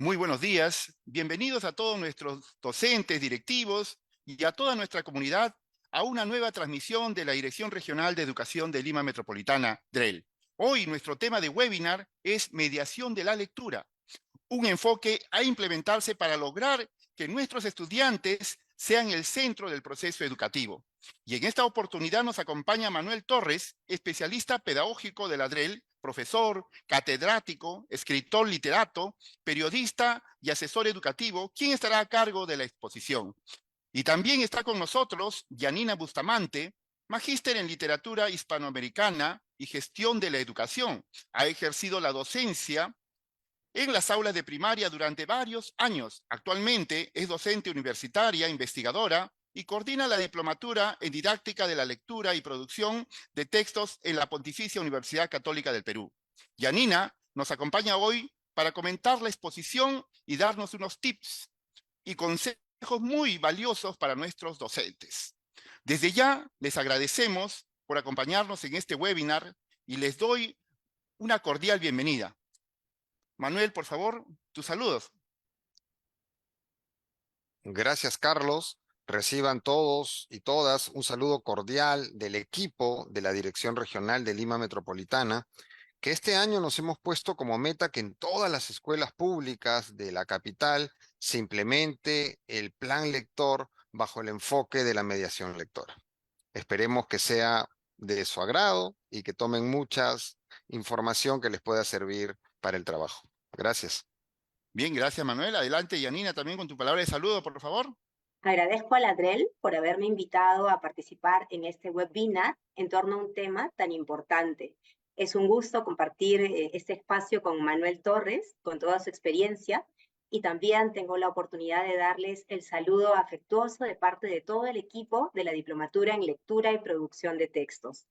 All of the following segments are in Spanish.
Muy buenos días, bienvenidos a todos nuestros docentes, directivos y a toda nuestra comunidad a una nueva transmisión de la Dirección Regional de Educación de Lima Metropolitana, DREL. Hoy nuestro tema de webinar es mediación de la lectura, un enfoque a implementarse para lograr que nuestros estudiantes sean el centro del proceso educativo. Y en esta oportunidad nos acompaña Manuel Torres, especialista pedagógico de la DREL, profesor, catedrático, escritor literato, periodista y asesor educativo, quien estará a cargo de la exposición. Y también está con nosotros Yanina Bustamante, magíster en literatura hispanoamericana y gestión de la educación. Ha ejercido la docencia en las aulas de primaria durante varios años. Actualmente es docente universitaria, investigadora y coordina la diplomatura en didáctica de la lectura y producción de textos en la Pontificia Universidad Católica del Perú. Yanina nos acompaña hoy para comentar la exposición y darnos unos tips y consejos muy valiosos para nuestros docentes. Desde ya les agradecemos por acompañarnos en este webinar y les doy una cordial bienvenida. Manuel, por favor, tus saludos. Gracias, Carlos. Reciban todos y todas un saludo cordial del equipo de la Dirección Regional de Lima Metropolitana, que este año nos hemos puesto como meta que en todas las escuelas públicas de la capital se implemente el plan lector bajo el enfoque de la mediación lectora. Esperemos que sea de su agrado y que tomen mucha información que les pueda servir para el trabajo. Gracias. Bien, gracias, Manuel. Adelante, Yanina, también con tu palabra de saludo, por favor. Agradezco a la DREL por haberme invitado a participar en este webinar en torno a un tema tan importante. Es un gusto compartir este espacio con Manuel Torres, con toda su experiencia, y también tengo la oportunidad de darles el saludo afectuoso de parte de todo el equipo de la Diplomatura en Lectura y Producción de Textos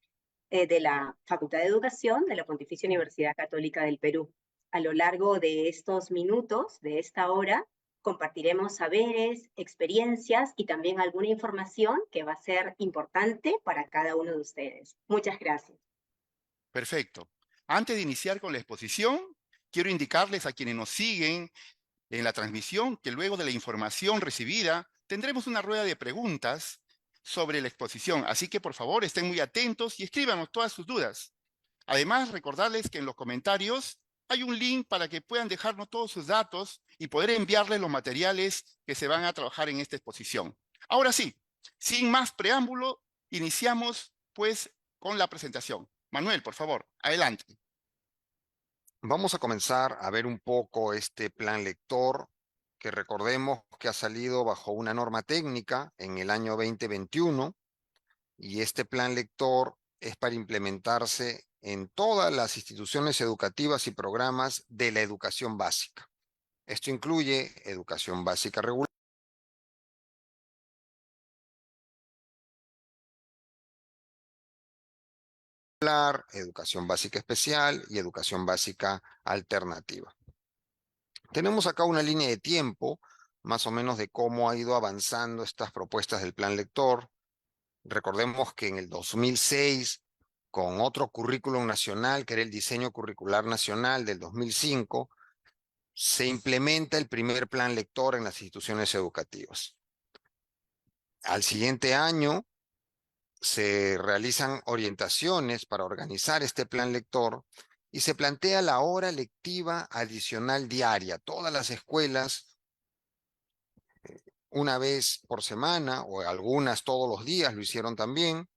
de la Facultad de Educación de la Pontificia Universidad Católica del Perú. A lo largo de estos minutos, de esta hora, compartiremos saberes, experiencias y también alguna información que va a ser importante para cada uno de ustedes. Muchas gracias. Perfecto. Antes de iniciar con la exposición, quiero indicarles a quienes nos siguen en la transmisión que luego de la información recibida tendremos una rueda de preguntas sobre la exposición. Así que por favor estén muy atentos y escríbanos todas sus dudas. Además, recordarles que en los comentarios hay un link para que puedan dejarnos todos sus datos y poder enviarles los materiales que se van a trabajar en esta exposición. Ahora sí, sin más preámbulo, iniciamos pues con la presentación. Manuel, por favor, adelante. Vamos a comenzar a ver un poco este plan lector, que recordemos que ha salido bajo una norma técnica en el año 2021, y este plan lector es para implementarse en todas las instituciones educativas y programas de la educación básica. Esto incluye educación básica regular, educación básica especial y educación básica alternativa. Tenemos acá una línea de tiempo, más o menos de cómo ha ido avanzando estas propuestas del plan lector. Recordemos que en el 2006, con otro currículum nacional, que era el diseño curricular nacional del 2005, se implementa el primer plan lector en las instituciones educativas. Al siguiente año se realizan orientaciones para organizar este plan lector y se plantea la hora lectiva adicional diaria. Todas las escuelas, una vez por semana, o algunas todos los días lo hicieron también,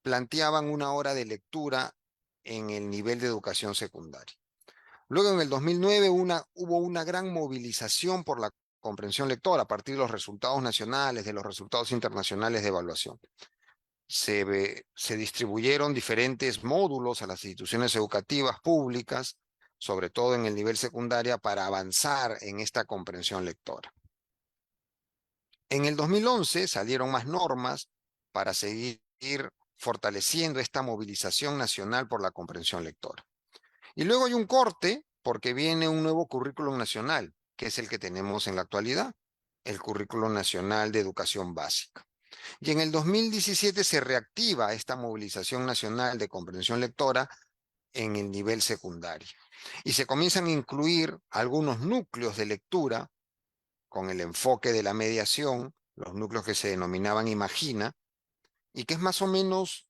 planteaban una hora de lectura en el nivel de educación secundaria. Luego en el 2009 hubo una gran movilización por la comprensión lectora a partir de los resultados nacionales, de los resultados internacionales de evaluación. Se distribuyeron diferentes módulos a las instituciones educativas públicas, sobre todo en el nivel secundaria, para avanzar en esta comprensión lectora. En el 2011 salieron más normas para seguir fortaleciendo esta movilización nacional por la comprensión lectora. Y luego hay un corte porque viene un nuevo currículum nacional, que es el que tenemos en la actualidad, el Currículum Nacional de Educación Básica. Y en el 2017 se reactiva esta movilización nacional de comprensión lectora en el nivel secundario. Y se comienzan a incluir algunos núcleos de lectura con el enfoque de la mediación, los núcleos que se denominaban Imagina, y que es más o menos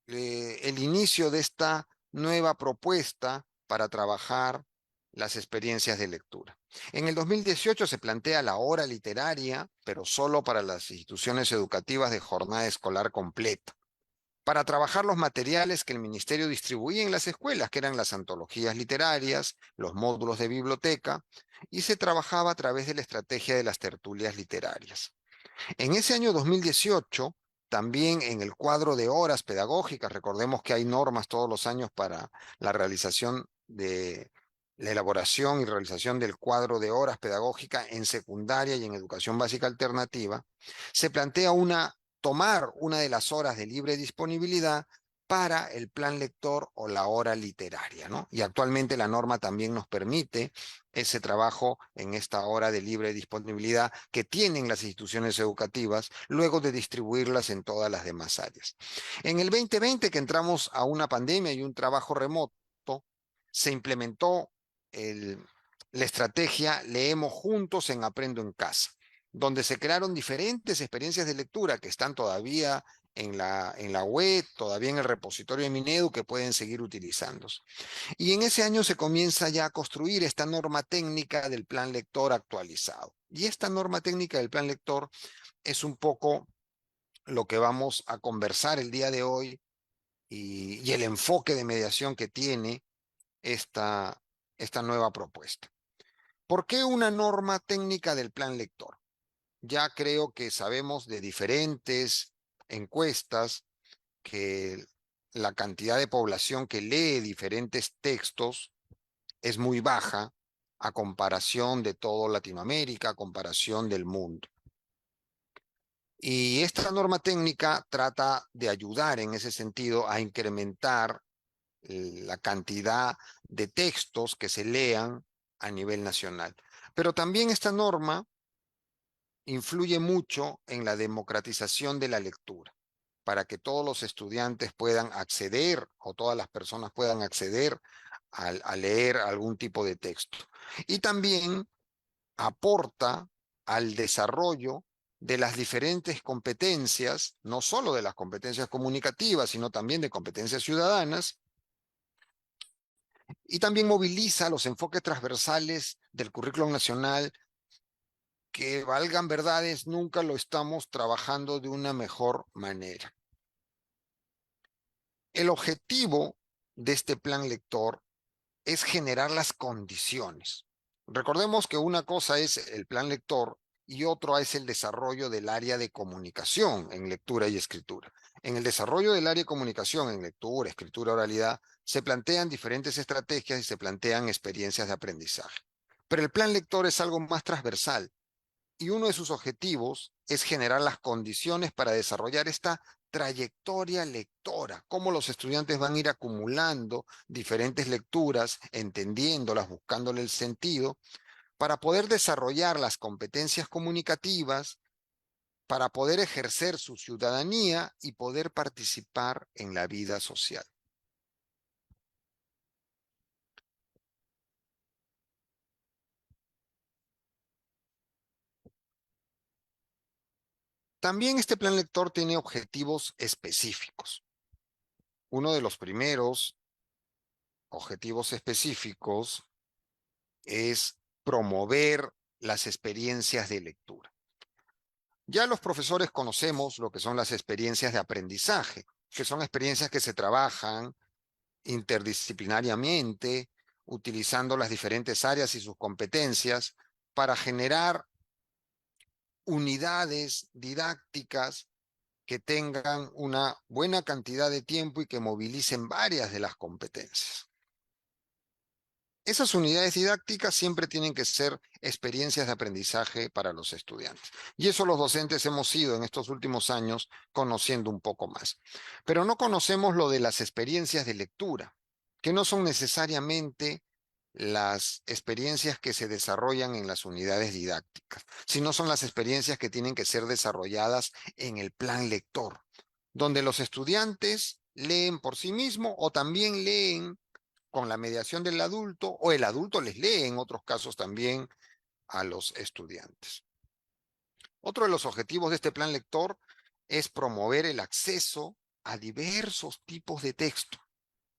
el inicio de esta nueva propuesta para trabajar las experiencias de lectura. En el 2018 se plantea la hora literaria, pero solo para las instituciones educativas de jornada escolar completa, para trabajar los materiales que el ministerio distribuía en las escuelas, que eran las antologías literarias, los módulos de biblioteca, y se trabajaba a través de la estrategia de las tertulias literarias. En ese año 2018, también en el cuadro de horas pedagógicas, recordemos que hay normas todos los años para la realización de la elaboración y realización del cuadro de horas pedagógicas en secundaria y en educación básica alternativa, se plantea tomar una de las horas de libre disponibilidad para el plan lector o la hora literaria, ¿no? Y actualmente la norma también nos permite ese trabajo en esta hora de libre disponibilidad que tienen las instituciones educativas luego de distribuirlas en todas las demás áreas. En el 2020, que entramos a una pandemia y un trabajo remoto, se implementó la estrategia Leemos Juntos en Aprendo en Casa, donde se crearon diferentes experiencias de lectura que están todavía en la web, todavía en el repositorio de Minedu, que pueden seguir utilizándose. Y en ese año se comienza ya a construir esta norma técnica del plan lector actualizado. Y esta norma técnica del plan lector es un poco lo que vamos a conversar el día de hoy y el enfoque de mediación que tiene esta nueva propuesta. ¿Por qué una norma técnica del plan lector? Ya creo que sabemos de diferentes encuestas que la cantidad de población que lee diferentes textos es muy baja a comparación de toda Latinoamérica, a comparación del mundo. Y esta norma técnica trata de ayudar en ese sentido a incrementar la cantidad de textos que se lean a nivel nacional. Pero también esta norma influye mucho en la democratización de la lectura, para que todos los estudiantes puedan acceder o todas las personas puedan acceder a leer algún tipo de texto. Y también aporta al desarrollo de las diferentes competencias, no solo de las competencias comunicativas, sino también de competencias ciudadanas, y también moviliza los enfoques transversales del currículum nacional que, valgan verdades, nunca lo estamos trabajando de una mejor manera. El objetivo de este plan lector es generar las condiciones. Recordemos que una cosa es el plan lector y otro es el desarrollo del área de comunicación en lectura y escritura. En el desarrollo del área de comunicación en lectura, escritura, oralidad, se plantean diferentes estrategias y se plantean experiencias de aprendizaje. Pero el plan lector es algo más transversal y uno de sus objetivos es generar las condiciones para desarrollar esta trayectoria lectora, cómo los estudiantes van a ir acumulando diferentes lecturas, entendiéndolas, buscándole el sentido, para poder desarrollar las competencias comunicativas, para poder ejercer su ciudadanía y poder participar en la vida social. También este plan lector tiene objetivos específicos. Uno de los primeros objetivos específicos es promover las experiencias de lectura. Ya los profesores conocemos lo que son las experiencias de aprendizaje, que son experiencias que se trabajan interdisciplinariamente, utilizando las diferentes áreas y sus competencias para generar unidades didácticas que tengan una buena cantidad de tiempo y que movilicen varias de las competencias. Esas unidades didácticas siempre tienen que ser experiencias de aprendizaje para los estudiantes. Y eso los docentes hemos ido en estos últimos años conociendo un poco más. Pero no conocemos lo de las experiencias de lectura, que no son necesariamente las experiencias que se desarrollan en las unidades didácticas, sino son las experiencias que tienen que ser desarrolladas en el plan lector, donde los estudiantes leen por sí mismo o también leen con la mediación del adulto, o el adulto les lee en otros casos también a los estudiantes. Otro de los objetivos de este plan lector es promover el acceso a diversos tipos de texto,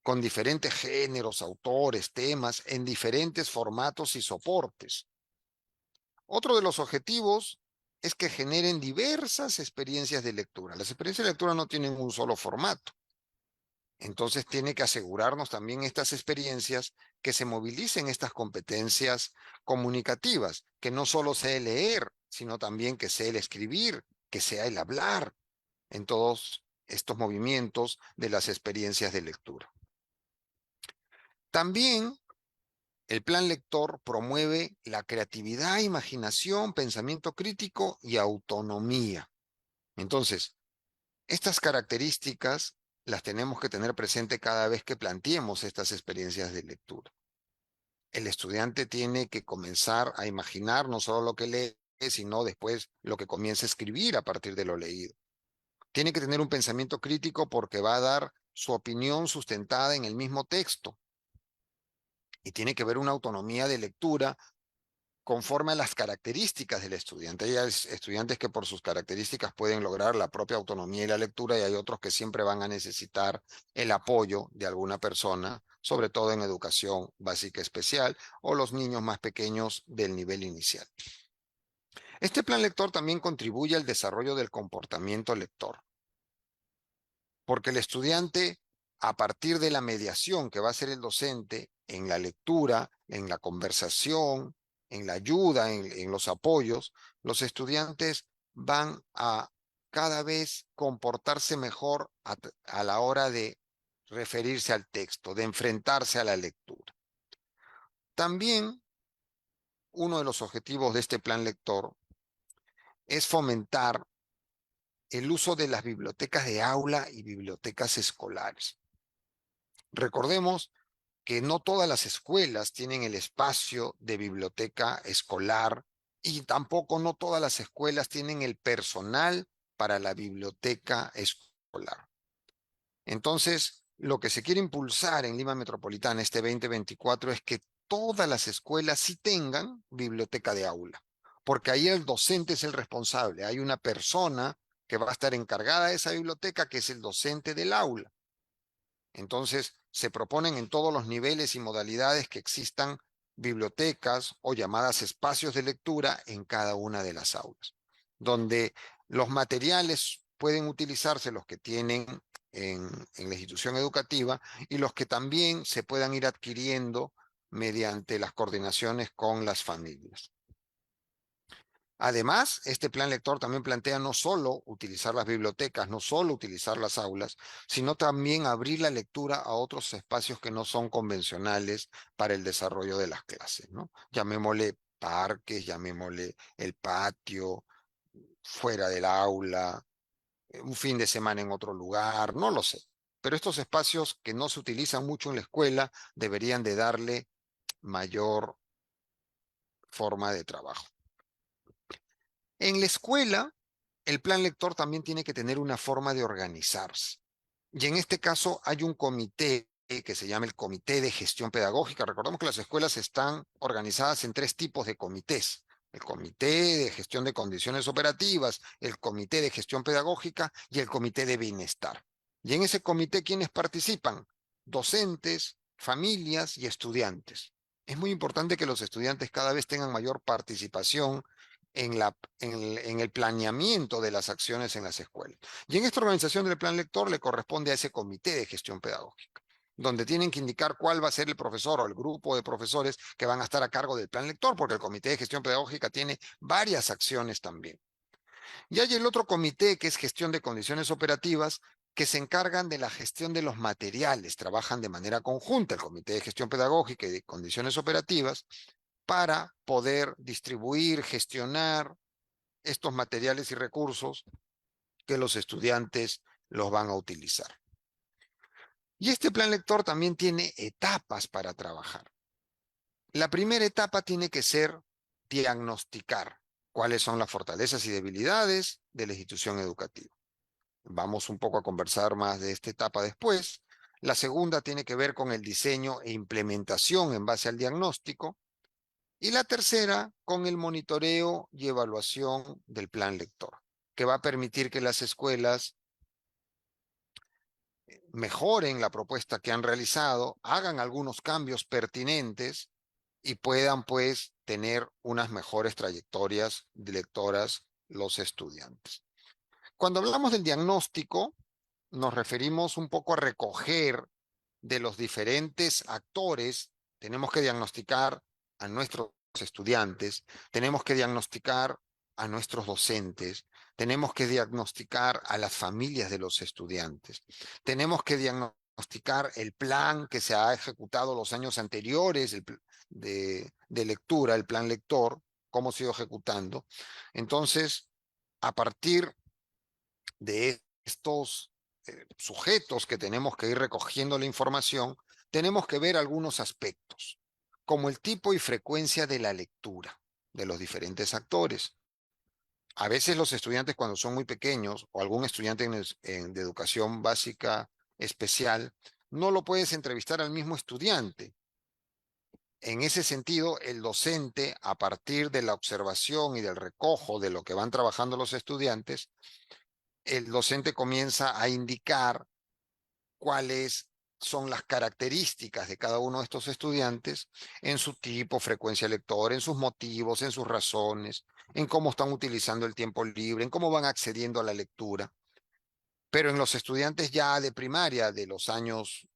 con diferentes géneros, autores, temas, en diferentes formatos y soportes. Otro de los objetivos es que generen diversas experiencias de lectura. Las experiencias de lectura no tienen un solo formato. Entonces tiene que asegurarnos también estas experiencias que se movilicen estas competencias comunicativas, que no solo sea el leer, sino también que sea el escribir, que sea el hablar en todos estos movimientos de las experiencias de lectura. También el plan lector promueve la creatividad, imaginación, pensamiento crítico y autonomía. Entonces, estas características las tenemos que tener presente cada vez que planteemos estas experiencias de lectura. El estudiante tiene que comenzar a imaginar no solo lo que lee, sino después lo que comienza a escribir a partir de lo leído. Tiene que tener un pensamiento crítico porque va a dar su opinión sustentada en el mismo texto. Y tiene que haber una autonomía de lectura conforme a las características del estudiante. Hay estudiantes que por sus características pueden lograr la propia autonomía y la lectura, y hay otros que siempre van a necesitar el apoyo de alguna persona, sobre todo en educación básica especial o los niños más pequeños del nivel inicial. Este plan lector también contribuye al desarrollo del comportamiento lector, porque el estudiante, a partir de la mediación que va a hacer el docente en la lectura, en la conversación, en la ayuda, en los apoyos, los estudiantes van a cada vez comportarse mejor a la hora de referirse al texto, de enfrentarse a la lectura. También uno de los objetivos de este plan lector es fomentar el uso de las bibliotecas de aula y bibliotecas escolares. Recordemos que no todas las escuelas tienen el espacio de biblioteca escolar y tampoco no todas las escuelas tienen el personal para la biblioteca escolar. Entonces, lo que se quiere impulsar en Lima Metropolitana este 2024 es que todas las escuelas sí tengan biblioteca de aula, porque ahí el docente es el responsable. Hay una persona que va a estar encargada de esa biblioteca, que es el docente del aula. Entonces, se proponen en todos los niveles y modalidades que existan bibliotecas o llamadas espacios de lectura en cada una de las aulas, donde los materiales pueden utilizarse los que tienen en la institución educativa y los que también se puedan ir adquiriendo mediante las coordinaciones con las familias. Además, este plan lector también plantea no solo utilizar las bibliotecas, no solo utilizar las aulas, sino también abrir la lectura a otros espacios que no son convencionales para el desarrollo de las clases, ¿no? Llamémosle parques, llamémosle el patio, fuera del aula, un fin de semana en otro lugar, no lo sé. Pero estos espacios que no se utilizan mucho en la escuela deberían de darle mayor forma de trabajo. En la escuela, el plan lector también tiene que tener una forma de organizarse. Y en este caso hay un comité que se llama el Comité de Gestión Pedagógica. Recordemos que las escuelas están organizadas en 3 tipos de comités: el Comité de Gestión de Condiciones Operativas, el Comité de Gestión Pedagógica y el Comité de Bienestar. Y en ese comité, ¿quiénes participan? Docentes, familias y estudiantes. Es muy importante que los estudiantes cada vez tengan mayor participación en el planeamiento de las acciones en las escuelas. Y en esta organización del plan lector le corresponde a ese comité de gestión pedagógica, donde tienen que indicar cuál va a ser el profesor o el grupo de profesores que van a estar a cargo del plan lector, porque el comité de gestión pedagógica tiene varias acciones también. Y hay el otro comité, que es gestión de condiciones operativas, que se encargan de la gestión de los materiales, trabajan de manera conjunta el comité de gestión pedagógica y de condiciones operativas para poder distribuir, gestionar estos materiales y recursos que los estudiantes los van a utilizar. Y este plan lector también tiene etapas para trabajar. La primera etapa tiene que ser diagnosticar cuáles son las fortalezas y debilidades de la institución educativa. Vamos un poco a conversar más de esta etapa después. La segunda tiene que ver con el diseño e implementación en base al diagnóstico. Y la tercera con el monitoreo y evaluación del plan lector, que va a permitir que las escuelas mejoren la propuesta que han realizado, hagan algunos cambios pertinentes y puedan pues tener unas mejores trayectorias lectoras los estudiantes. Cuando hablamos del diagnóstico, nos referimos un poco a recoger de los diferentes actores. Tenemos que diagnosticar a nuestros estudiantes, tenemos que diagnosticar a nuestros docentes, tenemos que diagnosticar a las familias de los estudiantes, tenemos que diagnosticar el plan que se ha ejecutado los años anteriores de lectura, el plan lector, cómo se ha ido ejecutando. Entonces, a partir de estos sujetos que tenemos que ir recogiendo la información, tenemos que ver algunos aspectos, como el tipo y frecuencia de la lectura de los diferentes actores. A veces los estudiantes cuando son muy pequeños o algún estudiante de educación básica especial, no lo puedes entrevistar al mismo estudiante. En ese sentido, el docente, a partir de la observación y del recojo de lo que van trabajando los estudiantes, el docente comienza a indicar cuáles son las características de cada uno de estos estudiantes en su tipo, frecuencia lectora, en sus motivos, en sus razones, en cómo están utilizando el tiempo libre, en cómo van accediendo a la lectura. Pero en los estudiantes ya de primaria, de los años,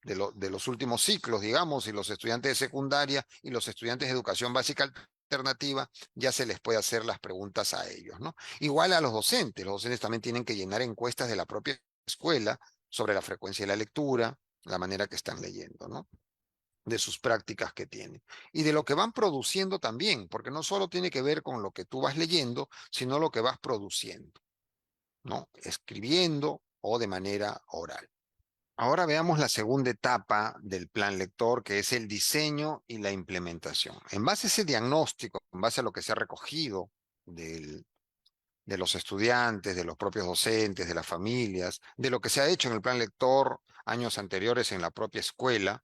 de los últimos ciclos, digamos, y los estudiantes de secundaria y los estudiantes de educación básica alternativa, ya se les puede hacer las preguntas a ellos, ¿no? Igual a los docentes también tienen que llenar encuestas de la propia escuela sobre la frecuencia de la lectura, la manera que están leyendo, ¿no? De sus prácticas que tienen. Y de lo que van produciendo también, porque no solo tiene que ver con lo que tú vas leyendo, sino lo que vas produciendo, ¿no? Escribiendo o de manera oral. Ahora veamos la segunda etapa del plan lector, que es el diseño y la implementación. En base a ese diagnóstico, en base a lo que se ha recogido de los estudiantes, de los propios docentes, de las familias, de lo que se ha hecho en el plan lector años anteriores en la propia escuela,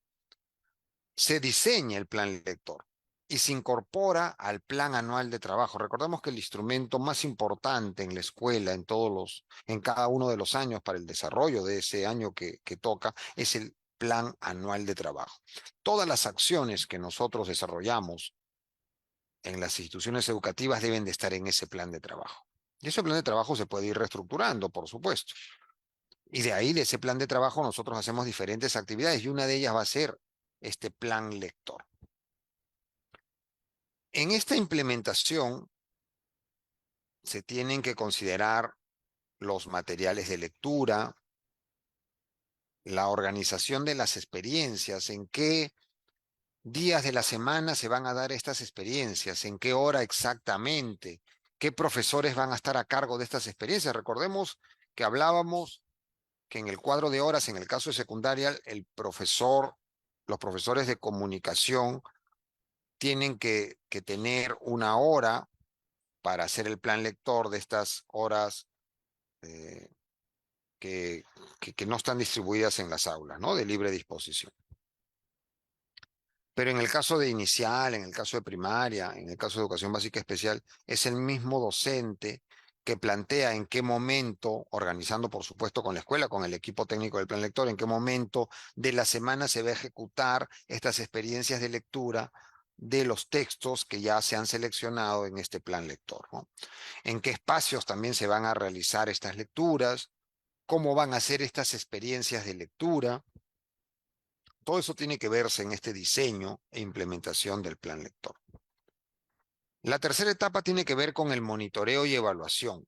se diseña el plan lector y se incorpora al plan anual de trabajo. Recordemos que el instrumento más importante en la escuela, en cada uno de los años para el desarrollo de ese año que toca, es el plan anual de trabajo. Todas las acciones que nosotros desarrollamos en las instituciones educativas deben de estar en ese plan de trabajo. Y ese plan de trabajo se puede ir reestructurando, por supuesto. Y de ahí, de ese plan de trabajo, nosotros hacemos diferentes actividades y una de ellas va a ser este plan lector. En esta implementación se tienen que considerar los materiales de lectura, la organización de las experiencias, en qué días de la semana se van a dar estas experiencias, en qué hora exactamente, qué profesores van a estar a cargo de estas experiencias. Recordemos que hablábamos que en el cuadro de horas, en el caso de secundaria, los profesores de comunicación tienen que tener una hora para hacer el plan lector de estas horas eh, que no están distribuidas en las aulas, ¿no? De libre disposición. Pero en el caso de inicial, en el caso de primaria, en el caso de educación básica especial, es el mismo docente que plantea en qué momento, organizando por supuesto con la escuela, con el equipo técnico del plan lector, en qué momento de la semana se va a ejecutar estas experiencias de lectura de los textos que ya se han seleccionado en este plan lector, ¿no? En qué espacios también se van a realizar estas lecturas, cómo van a ser estas experiencias de lectura. Todo eso tiene que verse en este diseño e implementación del plan lector. La tercera etapa tiene que ver con el monitoreo y evaluación.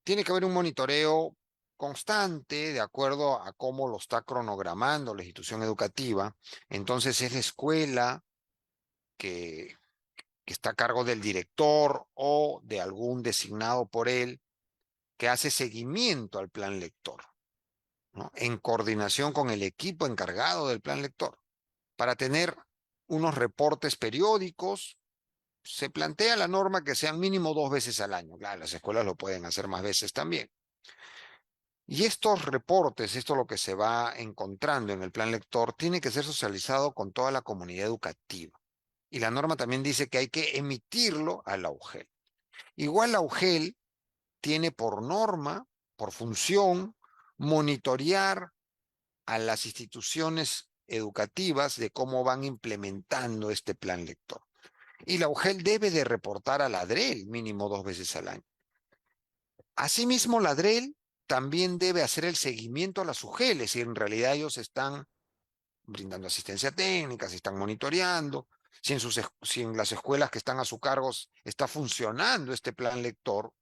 Tiene que haber un monitoreo constante de acuerdo a cómo lo está cronogramando la institución educativa. Entonces es la escuela que está a cargo del director o de algún designado por él que hace seguimiento al plan lector, ¿no? En coordinación con el equipo encargado del plan lector, para tener unos reportes periódicos. Se plantea la norma que sean mínimo 2 veces al año. Claro, las escuelas lo pueden hacer más veces también. Y estos reportes, esto es lo que se va encontrando en el plan lector, tiene que ser socializado con toda la comunidad educativa. Y la norma también dice que hay que emitirlo a la UGEL. Igual la UGEL tiene por norma, por función, monitorear a las instituciones educativas de cómo van implementando este plan lector. Y la UGEL debe de reportar a la DREL mínimo 2 veces al año. Asimismo, la DREL también debe hacer el seguimiento a las UGELes, si en realidad ellos están brindando asistencia técnica, si están monitoreando, si en las escuelas que están a su cargo está funcionando este plan lector.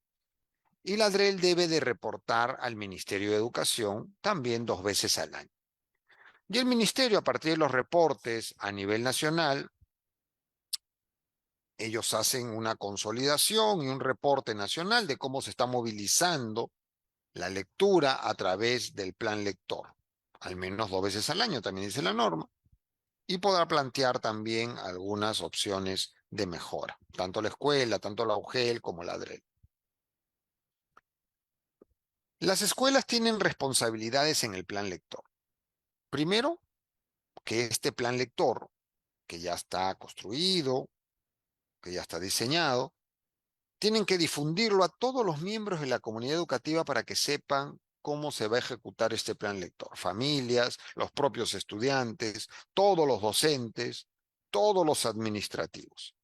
Y la DREL debe de reportar al Ministerio de Educación también 2 veces al año. Y el Ministerio, a partir de los reportes a nivel nacional, ellos hacen una consolidación y un reporte nacional de cómo se está movilizando la lectura a través del plan lector, al menos 2 veces al año, también dice la norma, y podrá plantear también algunas opciones de mejora, tanto la escuela, tanto la UGEL como la DREL. Las escuelas tienen responsabilidades en el plan lector. Primero, que este plan lector, que ya está construido, que ya está diseñado, tienen que difundirlo a todos los miembros de la comunidad educativa para que sepan cómo se va a ejecutar este plan lector. Familias, los propios estudiantes, todos los docentes, todos los administrativos.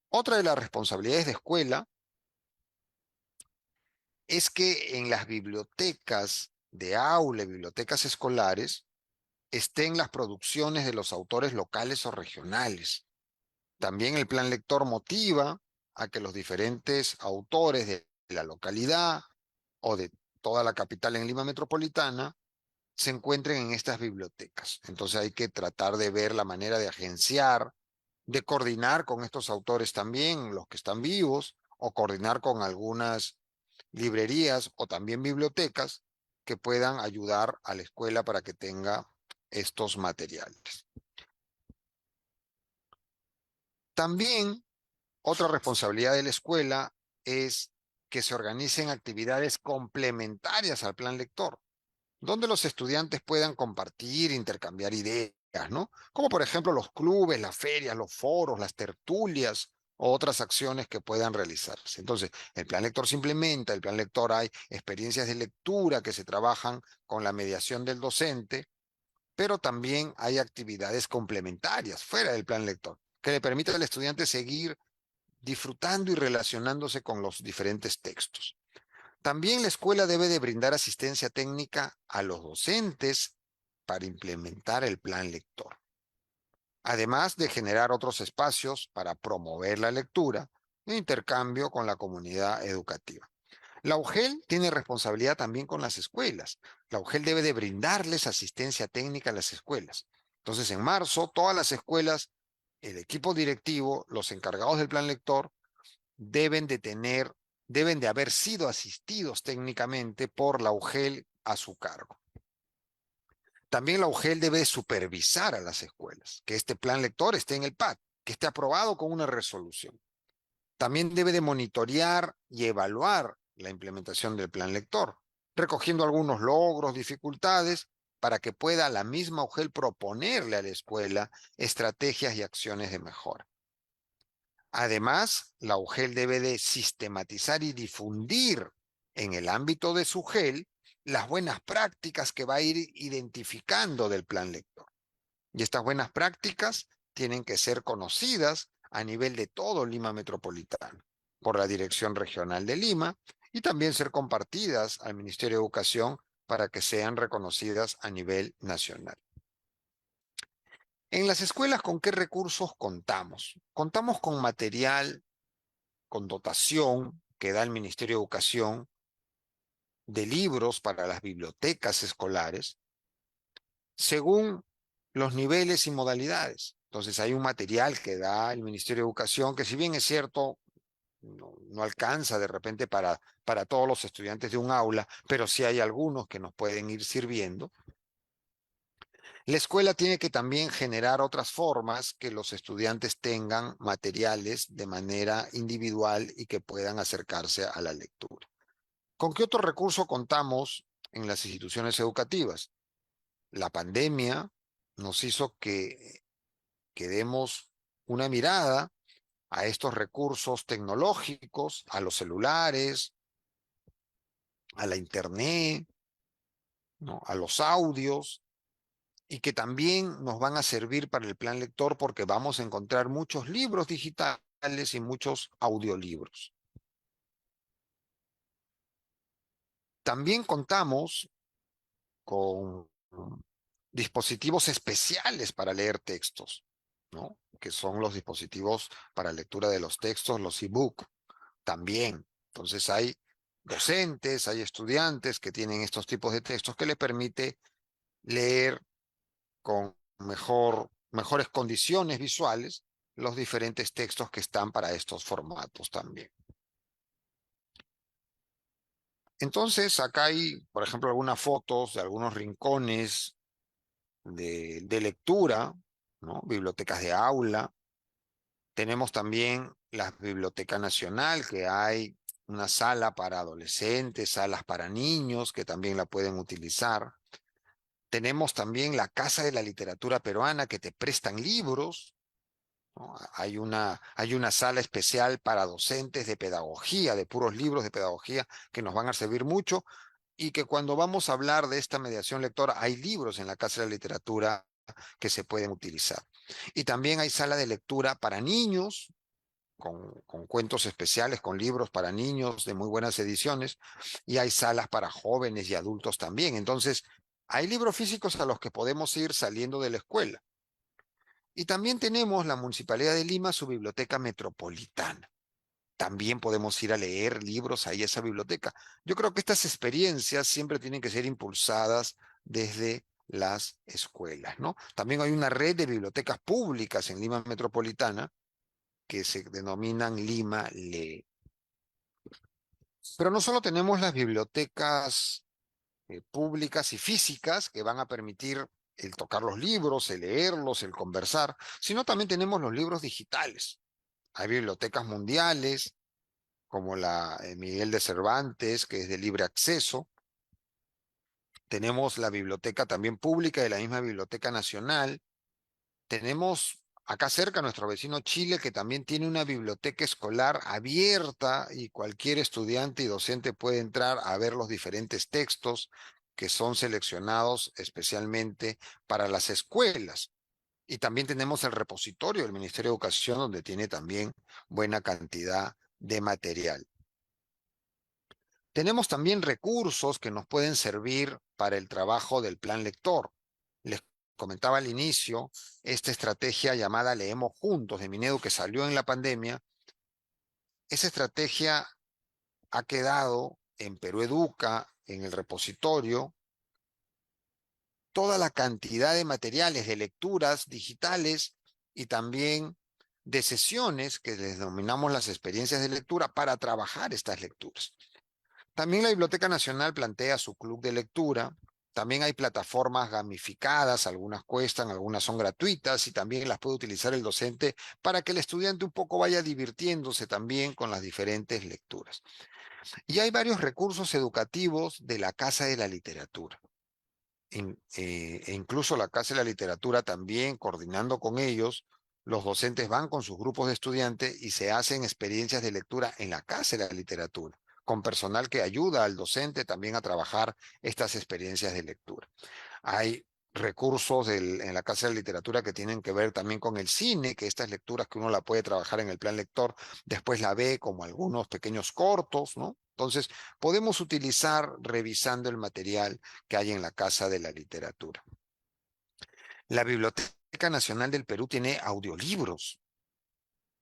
Otra de las responsabilidades de escuela es que en las bibliotecas de aula, bibliotecas escolares, estén las producciones de los autores locales o regionales. También el plan lector motiva a que los diferentes autores de la localidad o de toda la capital en Lima metropolitana se encuentren en estas bibliotecas. Entonces hay que tratar de ver la manera de agenciar, de coordinar con estos autores también, los que están vivos, o coordinar con algunas librerías o también bibliotecas que puedan ayudar a la escuela para que tenga estos materiales. También otra responsabilidad de la escuela es que se organicen actividades complementarias al plan lector, donde los estudiantes puedan compartir, intercambiar ideas, ¿no? Como por ejemplo los clubes, las ferias, los foros, las tertulias o otras acciones que puedan realizarse. Entonces, el plan lector se implementa, el plan lector hay experiencias de lectura que se trabajan con la mediación del docente, pero también hay actividades complementarias fuera del plan lector que le permiten al estudiante seguir disfrutando y relacionándose con los diferentes textos. También la escuela debe de brindar asistencia técnica a los docentes para implementar el plan lector, además de generar otros espacios para promover la lectura e intercambio con la comunidad educativa. La UGEL tiene responsabilidad también con las escuelas. La UGEL debe de brindarles asistencia técnica a las escuelas. Entonces, en marzo, todas las escuelas, el equipo directivo, los encargados del plan lector, deben de haber sido asistidos técnicamente por la UGEL a su cargo. También la UGEL debe supervisar a las escuelas, que este plan lector esté en el PAC, que esté aprobado con una resolución. También debe de monitorear y evaluar la implementación del plan lector, recogiendo algunos logros, dificultades, para que pueda la misma UGEL proponerle a la escuela estrategias y acciones de mejora. Además, la UGEL debe de sistematizar y difundir en el ámbito de su UGEL las buenas prácticas que va a ir identificando del plan lector. Y estas buenas prácticas tienen que ser conocidas a nivel de todo Lima metropolitano por la Dirección Regional de Lima y también ser compartidas al Ministerio de Educación para que sean reconocidas a nivel nacional. En las escuelas, ¿con qué recursos contamos? Contamos con material, con dotación que da el Ministerio de Educación de libros para las bibliotecas escolares, según los niveles y modalidades. Entonces hay un material que da el Ministerio de Educación que, si bien es cierto, no alcanza de repente para todos los estudiantes de un aula, pero sí hay algunos que nos pueden ir sirviendo. La escuela tiene que también generar otras formas que los estudiantes tengan materiales de manera individual y que puedan acercarse a la lectura. ¿Con qué otro recurso contamos en las instituciones educativas. La pandemia nos hizo que demos una mirada a estos recursos tecnológicos, a los celulares, a la internet, ¿no? A los audios, y que también nos van a servir para el plan lector porque vamos a encontrar muchos libros digitales y muchos audiolibros. También contamos con dispositivos especiales para leer textos, ¿no? Que son los dispositivos para lectura de los textos, los ebook, también. Entonces hay docentes, hay estudiantes que tienen estos tipos de textos que les permite leer con mejores condiciones visuales los diferentes textos que están para estos formatos también. Entonces, acá hay, por ejemplo, algunas fotos de algunos rincones de lectura, ¿no? Bibliotecas de aula. Tenemos también la Biblioteca Nacional, que hay una sala para adolescentes, salas para niños, que también la pueden utilizar. Tenemos también la Casa de la Literatura Peruana, que te prestan libros, ¿no? Hay una sala especial para docentes de pedagogía, de puros libros de pedagogía, que nos van a servir mucho, y que cuando vamos a hablar de esta mediación lectora, hay libros en la Casa de la Literatura que se pueden utilizar. Y también hay sala de lectura para niños, con cuentos especiales, con libros para niños de muy buenas ediciones, y hay salas para jóvenes y adultos también. Entonces, hay libros físicos a los que podemos ir saliendo de la escuela. Y también tenemos la Municipalidad de Lima, su biblioteca metropolitana. También podemos ir a leer libros ahí a esa biblioteca. Yo creo que estas experiencias siempre tienen que ser impulsadas desde las escuelas, ¿no? También hay una red de bibliotecas públicas en Lima Metropolitana que se denominan Lima Lee. Pero no solo tenemos las bibliotecas públicas y físicas que van a permitir el tocar los libros, el leerlos, el conversar, sino también tenemos los libros digitales. Hay bibliotecas mundiales, como la Miguel de Cervantes, que es de libre acceso. Tenemos la biblioteca también pública de la misma Biblioteca Nacional. Tenemos acá cerca nuestro vecino Chile, que también tiene una biblioteca escolar abierta y cualquier estudiante y docente puede entrar a ver los diferentes textos que son seleccionados especialmente para las escuelas. Y también tenemos el repositorio del Ministerio de Educación, donde tiene también buena cantidad de material. Tenemos también recursos que nos pueden servir para el trabajo del plan lector. Les comentaba al inicio esta estrategia llamada Leemos Juntos de Minedu, que salió en la pandemia. Esa estrategia ha quedado en Perú Educa, en el repositorio, toda la cantidad de materiales, de lecturas digitales y también de sesiones que les denominamos las experiencias de lectura para trabajar estas lecturas. También la Biblioteca Nacional plantea su club de lectura. También hay plataformas gamificadas, algunas cuestan, algunas son gratuitas y también las puede utilizar el docente para que el estudiante un poco vaya divirtiéndose también con las diferentes lecturas. Y hay varios recursos educativos de la Casa de la Literatura. E incluso la Casa de la Literatura también, coordinando con ellos, los docentes van con sus grupos de estudiantes y se hacen experiencias de lectura en la Casa de la Literatura, con personal que ayuda al docente también a trabajar estas experiencias de lectura. Hay recursos en la Casa de la Literatura que tienen que ver también con el cine, que estas lecturas que uno la puede trabajar en el plan lector, después la ve como algunos pequeños cortos, ¿no? Entonces, podemos utilizar revisando el material que hay en la Casa de la Literatura. La Biblioteca Nacional del Perú tiene audiolibros.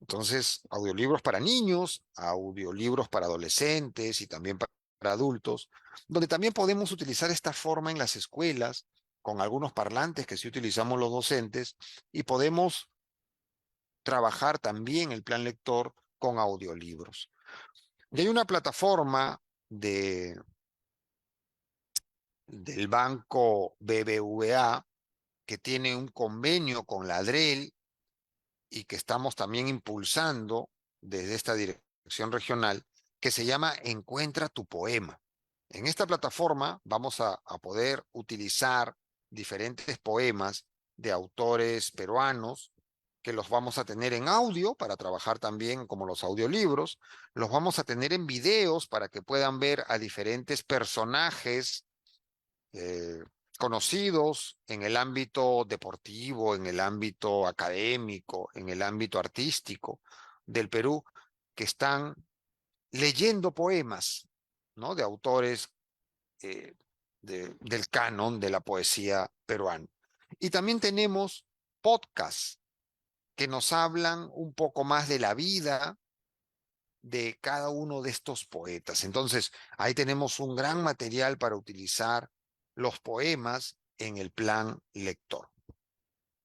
Entonces, audiolibros para niños, audiolibros para adolescentes y también para adultos, donde también podemos utilizar esta forma en las escuelas con algunos parlantes que sí utilizamos los docentes y podemos trabajar también el plan lector con audiolibros. Y hay una plataforma del banco BBVA que tiene un convenio con la DREL y que estamos también impulsando desde esta dirección regional, que se llama Encuentra tu poema. En esta plataforma vamos a poder utilizar diferentes poemas de autores peruanos que los vamos a tener en audio para trabajar también como los audiolibros, los vamos a tener en videos para que puedan ver a diferentes personajes eh, conocidos en el ámbito deportivo, en el ámbito académico, en el ámbito artístico del Perú, que están leyendo poemas, ¿no? De autores eh, del canon de la poesía peruana. Y también tenemos podcasts que nos hablan un poco más de la vida de cada uno de estos poetas. Entonces, ahí tenemos un gran material para utilizar los poemas en el plan lector,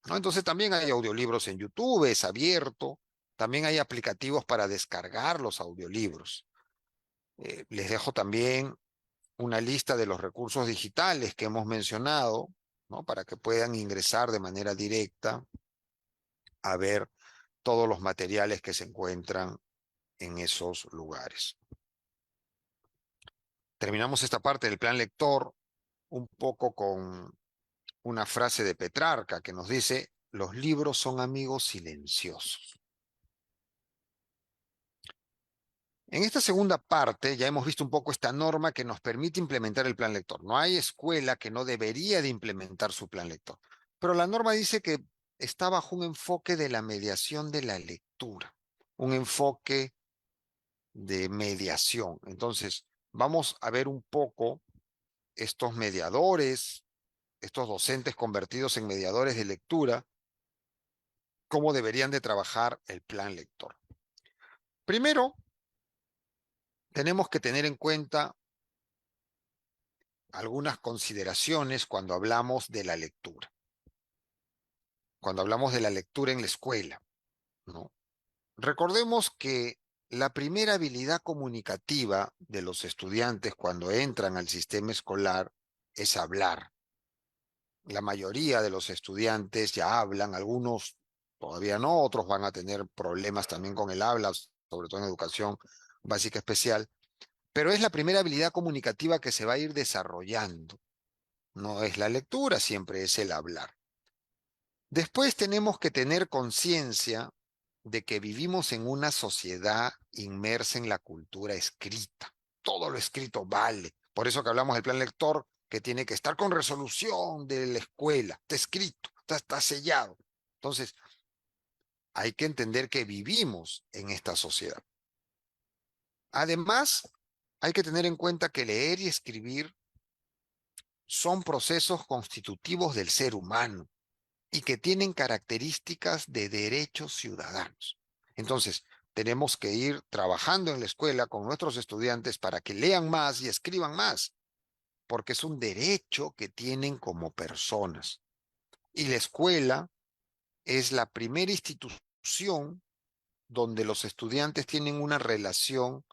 ¿no? Entonces, también hay audiolibros en YouTube, es abierto. También hay aplicativos para descargar los audiolibros. Les dejo también una lista de los recursos digitales que hemos mencionado, ¿no? Para que puedan ingresar de manera directa a ver todos los materiales que se encuentran en esos lugares. Terminamos esta parte del plan lector un poco con una frase de Petrarca que nos dice: los libros son amigos silenciosos. En esta segunda parte ya hemos visto un poco esta norma que nos permite implementar el plan lector. No hay escuela que no debería de implementar su plan lector, pero la norma dice que está bajo un enfoque de la mediación de la lectura, un enfoque de mediación. Entonces, vamos a ver un poco estos mediadores, estos docentes convertidos en mediadores de lectura, cómo deberían de trabajar el plan lector. Primero, tenemos que tener en cuenta algunas consideraciones cuando hablamos de la lectura, cuando hablamos de la lectura en la escuela, ¿no? Recordemos que la primera habilidad comunicativa de los estudiantes cuando entran al sistema escolar es hablar. La mayoría de los estudiantes ya hablan, algunos todavía no, otros van a tener problemas también con el habla, sobre todo en educación básica especial, pero es la primera habilidad comunicativa que se va a ir desarrollando. No es la lectura, siempre es el hablar. Después tenemos que tener conciencia de que vivimos en una sociedad inmersa en la cultura escrita. Todo lo escrito vale. Por eso que hablamos del plan lector, que tiene que estar con resolución de la escuela. Está escrito, está sellado. Entonces, hay que entender que vivimos en esta sociedad. Además, hay que tener en cuenta que leer y escribir son procesos constitutivos del ser humano y que tienen características de derechos ciudadanos. Entonces, tenemos que ir trabajando en la escuela con nuestros estudiantes para que lean más y escriban más, porque es un derecho que tienen como personas. Y la escuela es la primera institución donde los estudiantes tienen una relación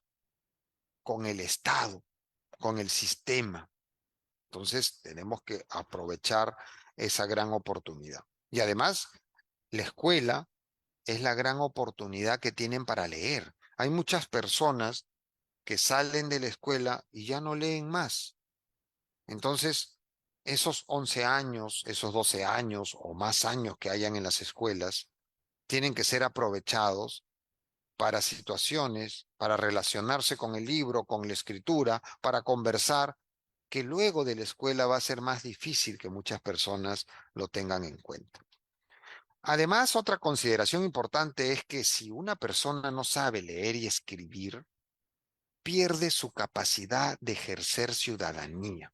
con el Estado, con el sistema. Entonces, tenemos que aprovechar esa gran oportunidad. Y además, la escuela es la gran oportunidad que tienen para leer. Hay muchas personas que salen de la escuela y ya no leen más. Entonces, esos 11 años, esos 12 años o más años que hayan en las escuelas, tienen que ser aprovechados para situaciones, para relacionarse con el libro, con la escritura, para conversar, que luego de la escuela va a ser más difícil que muchas personas lo tengan en cuenta. Además, otra consideración importante es que si una persona no sabe leer y escribir, pierde su capacidad de ejercer ciudadanía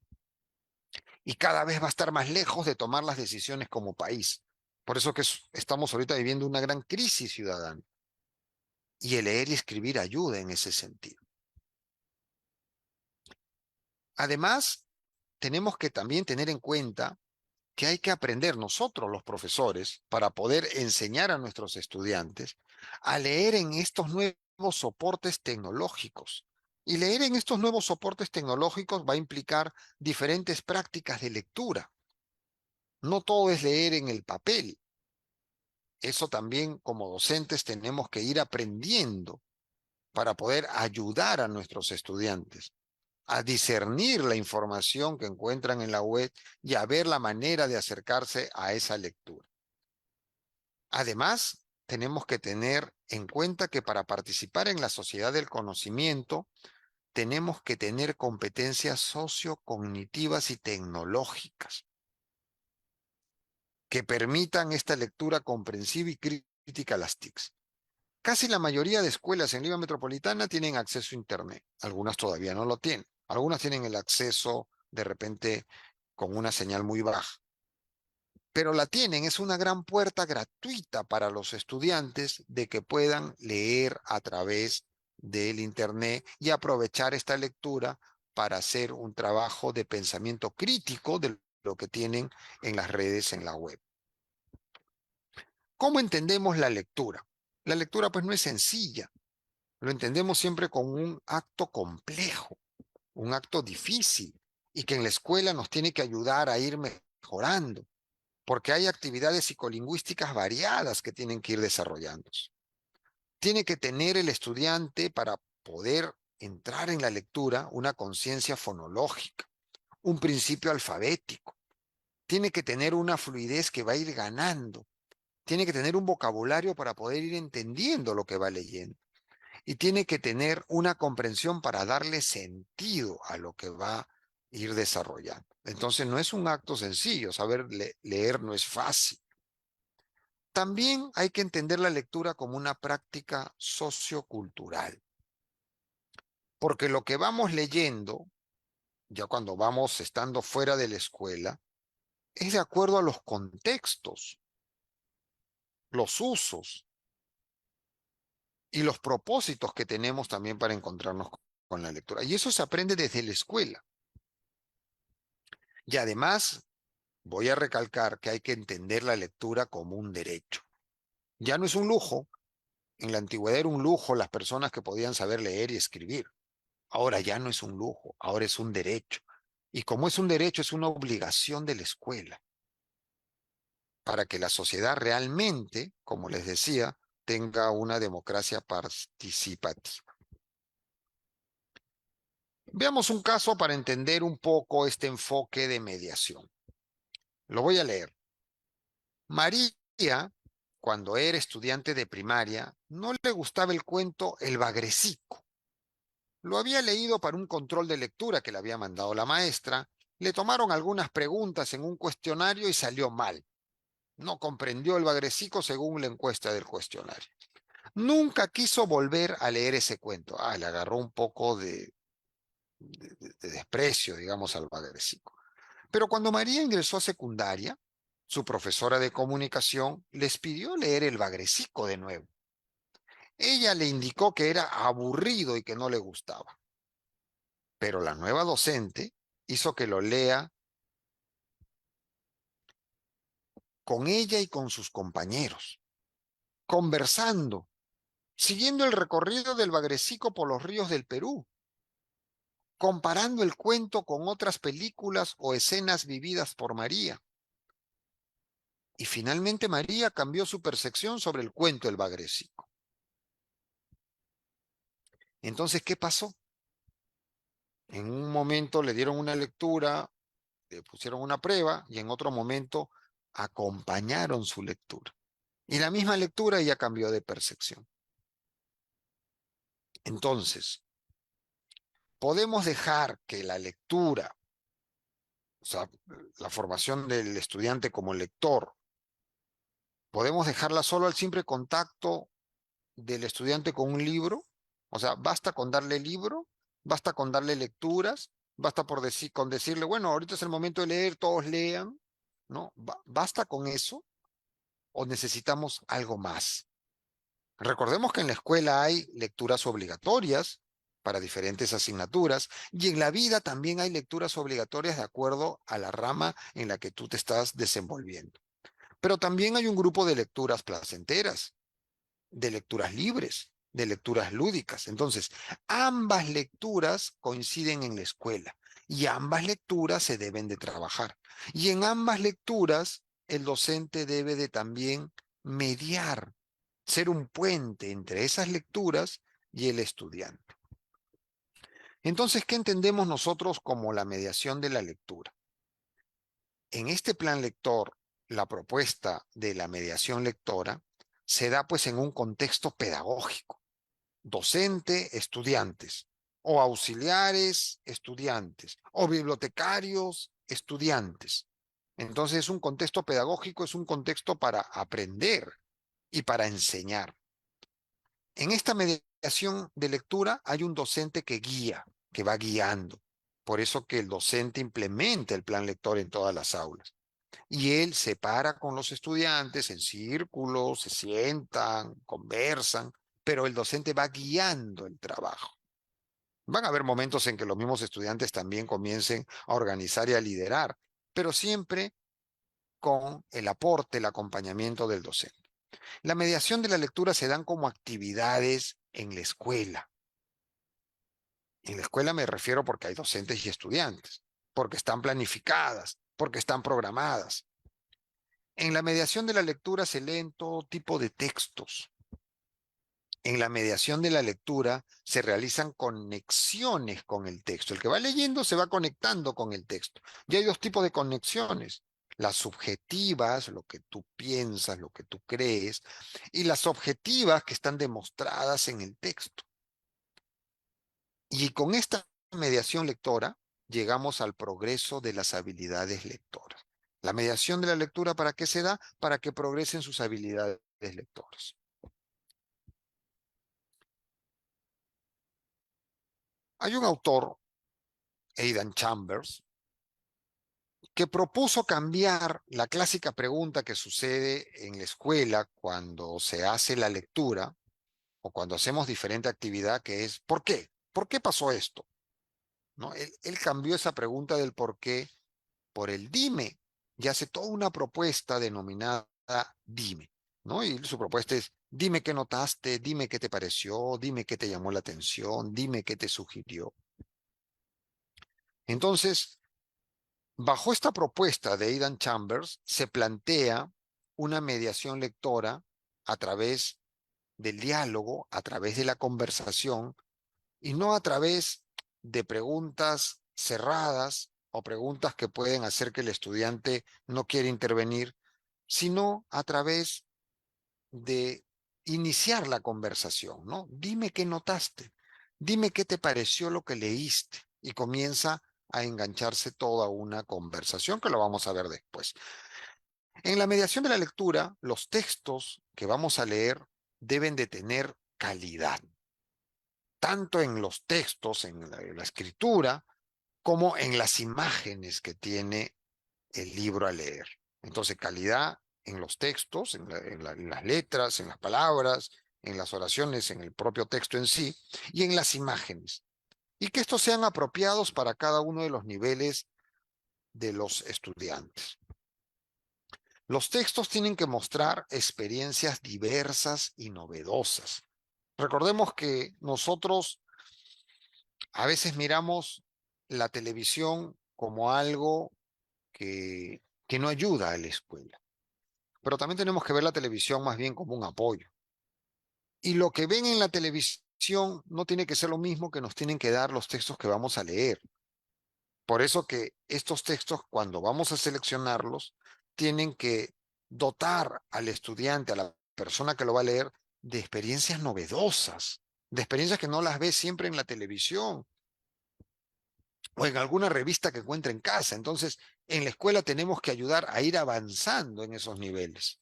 y cada vez va a estar más lejos de tomar las decisiones como país. Por eso que estamos ahorita viviendo una gran crisis ciudadana y el leer y escribir ayuda en ese sentido. Además, tenemos que también tener en cuenta que hay que aprender nosotros los profesores para poder enseñar a nuestros estudiantes a leer en estos nuevos soportes tecnológicos. Y leer en estos nuevos soportes tecnológicos va a implicar diferentes prácticas de lectura. No todo es leer en el papel. Eso también como docentes tenemos que ir aprendiendo para poder ayudar a nuestros estudiantes. a discernir la información que encuentran en la web y a ver la manera de acercarse a esa lectura. Además, tenemos que tener en cuenta que para participar en la sociedad del conocimiento, tenemos que tener competencias sociocognitivas y tecnológicas que permitan esta lectura comprensiva y crítica a las TICs. Casi la mayoría de escuelas en Lima Metropolitana tienen acceso a Internet. Algunas todavía no lo tienen. Algunas tienen el acceso de repente con una señal muy baja. Pero la tienen, es una gran puerta gratuita para los estudiantes de que puedan leer a través del Internet y aprovechar esta lectura para hacer un trabajo de pensamiento crítico de lo que tienen en las redes, en la web. ¿Cómo entendemos la lectura? La lectura pues no es sencilla. Lo entendemos siempre como un acto complejo, un acto difícil y que en la escuela nos tiene que ayudar a ir mejorando, porque hay actividades psicolingüísticas variadas que tienen que ir desarrollándose. Tiene que tener el estudiante para poder entrar en la lectura una conciencia fonológica, un principio alfabético. Tiene que tener una fluidez que va a ir ganando. Tiene que tener un vocabulario para poder ir entendiendo lo que va leyendo. Y tiene que tener una comprensión para darle sentido a lo que va a ir desarrollando. Entonces no es un acto sencillo, saber leer no es fácil. También hay que entender la lectura como una práctica sociocultural, porque lo que vamos leyendo, ya cuando vamos estando fuera de la escuela, es de acuerdo a los contextos, los usos y los propósitos que tenemos también para encontrarnos con la lectura. Y eso se aprende desde la escuela. Y además, voy a recalcar que hay que entender la lectura como un derecho. Ya no es un lujo. En la antigüedad era un lujo las personas que podían saber leer y escribir. Ahora ya no es un lujo, ahora es un derecho. Y como es un derecho, es una obligación de la escuela para que la sociedad realmente, como les decía, tenga una democracia participativa. Veamos un caso para entender un poco este enfoque de mediación. Lo voy a leer. María, cuando era estudiante de primaria, no le gustaba el cuento El Bagrecico. Lo había leído para un control de lectura que le había mandado la maestra. Le tomaron algunas preguntas en un cuestionario y salió mal. No comprendió el Bagrecico según la encuesta del cuestionario. Nunca quiso volver a leer ese cuento. Le agarró un poco de desprecio, digamos, al Bagrecico. Pero cuando María ingresó a secundaria, su profesora de comunicación les pidió leer el Bagrecico de nuevo. Ella le indicó que era aburrido y que no le gustaba. Pero la nueva docente hizo que lo lea con ella y con sus compañeros, conversando, siguiendo el recorrido del Bagrecico por los ríos del Perú, comparando el cuento con otras películas o escenas vividas por María. Y finalmente María cambió su percepción sobre el cuento del Bagrecico. Entonces, ¿qué pasó? En un momento le dieron una lectura, le pusieron una prueba y en otro momento acompañaron su lectura. Y la misma lectura ya cambió de percepción. Entonces, podemos dejar que la lectura, o sea, la formación del estudiante como lector, podemos dejarla solo al simple contacto del estudiante con un libro. O sea, basta con darle libro, basta con darle lecturas, basta con decirle, bueno, ahorita es el momento de leer, todos lean, ¿no? ¿Basta con eso o necesitamos algo más? Recordemos que en la escuela hay lecturas obligatorias para diferentes asignaturas y en la vida también hay lecturas obligatorias de acuerdo a la rama en la que tú te estás desenvolviendo. Pero también hay un grupo de lecturas placenteras, de lecturas libres, de lecturas lúdicas. Entonces, ambas lecturas coinciden en la escuela y ambas lecturas se deben de trabajar. Y en ambas lecturas, el docente debe de también mediar, ser un puente entre esas lecturas y el estudiante. Entonces, ¿qué entendemos nosotros como la mediación de la lectura? En este plan lector, la propuesta de la mediación lectora se da pues en un contexto pedagógico, docente, estudiantes, o auxiliares, estudiantes, o bibliotecarios, estudiantes. Entonces es un contexto pedagógico, es un contexto para aprender y para enseñar. En esta mediación de lectura hay un docente que guía, que va guiando. Por eso que el docente implementa el plan lector en todas las aulas. Y él se para con los estudiantes en círculos, se sientan, conversan, pero el docente va guiando el trabajo. Van a haber momentos en que los mismos estudiantes también comiencen a organizar y a liderar, pero siempre con el aporte, el acompañamiento del docente. La mediación de la lectura se dan como actividades en la escuela. En la escuela me refiero porque hay docentes y estudiantes, porque están planificadas, porque están programadas. En la mediación de la lectura se leen todo tipo de textos. En la mediación de la lectura se realizan conexiones con el texto. El que va leyendo se va conectando con el texto. Y hay dos tipos de conexiones. Las subjetivas, lo que tú piensas, lo que tú crees, y las objetivas que están demostradas en el texto. Y con esta mediación lectora llegamos al progreso de las habilidades lectoras. La mediación de la lectura, ¿para qué se da? Para que progresen sus habilidades lectoras. Hay un autor, Aidan Chambers, que propuso cambiar la clásica pregunta que sucede en la escuela cuando se hace la lectura o cuando hacemos diferente actividad, que es ¿por qué? ¿Por qué pasó esto? ¿No? Él cambió esa pregunta del por qué por el dime y hace toda una propuesta denominada dime, ¿no? Y su propuesta es dime qué notaste, dime qué te pareció, dime qué te llamó la atención, dime qué te sugirió. Entonces, bajo esta propuesta de Aidan Chambers, se plantea una mediación lectora a través del diálogo, a través de la conversación, y no a través de preguntas cerradas o preguntas que pueden hacer que el estudiante no quiera intervenir, sino a través de iniciar la conversación, ¿no? Dime qué notaste, dime qué te pareció lo que leíste, y comienza a engancharse toda una conversación que lo vamos a ver después. En la mediación de la lectura, los textos que vamos a leer deben de tener calidad, tanto en los textos, en la escritura, como en las imágenes que tiene el libro a leer. Entonces, calidad en los textos, en las letras, en las palabras, en las oraciones, en el propio texto en sí, y en las imágenes. Y que estos sean apropiados para cada uno de los niveles de los estudiantes. Los textos tienen que mostrar experiencias diversas y novedosas. Recordemos que nosotros a veces miramos la televisión como algo que no ayuda a la escuela, pero también tenemos que ver la televisión más bien como un apoyo. Y lo que ven en la televisión no tiene que ser lo mismo que nos tienen que dar los textos que vamos a leer. Por eso que estos textos, cuando vamos a seleccionarlos, tienen que dotar al estudiante, a la persona que lo va a leer, de experiencias novedosas, de experiencias que no las ve siempre en la televisión o en alguna revista que encuentre en casa. Entonces, en la escuela tenemos que ayudar a ir avanzando en esos niveles.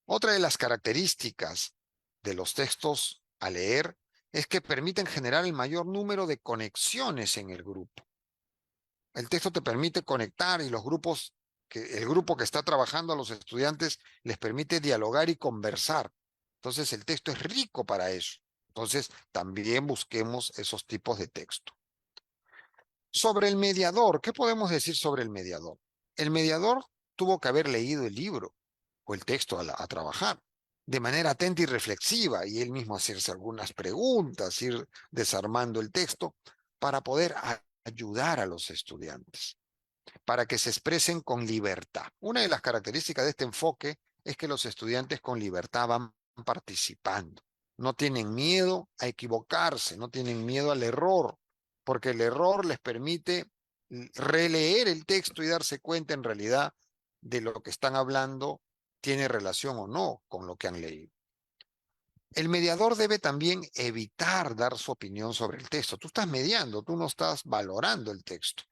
Otra de las características de los textos a leer es que permiten generar el mayor número de conexiones en el grupo. El texto te permite conectar y el grupo que está trabajando a los estudiantes les permite dialogar y conversar. Entonces el texto es rico para eso. Entonces también busquemos esos tipos de texto. Sobre el mediador, ¿qué podemos decir sobre el mediador? El mediador tuvo que haber leído el libro o el texto a trabajar de manera atenta y reflexiva, y él mismo hacerse algunas preguntas, ir desarmando el texto para poder ayudar a los estudiantes, para que se expresen con libertad. Una de las características de este enfoque es que los estudiantes con libertad van participando. no tienen miedo a equivocarse, no tienen miedo al error, porque el error les permite releer el texto y darse cuenta en realidad de lo que están hablando tiene relación o no con lo que han leído. El mediador debe también evitar dar su opinión sobre el texto. Tú estás mediando, tú no estás valorando el texto.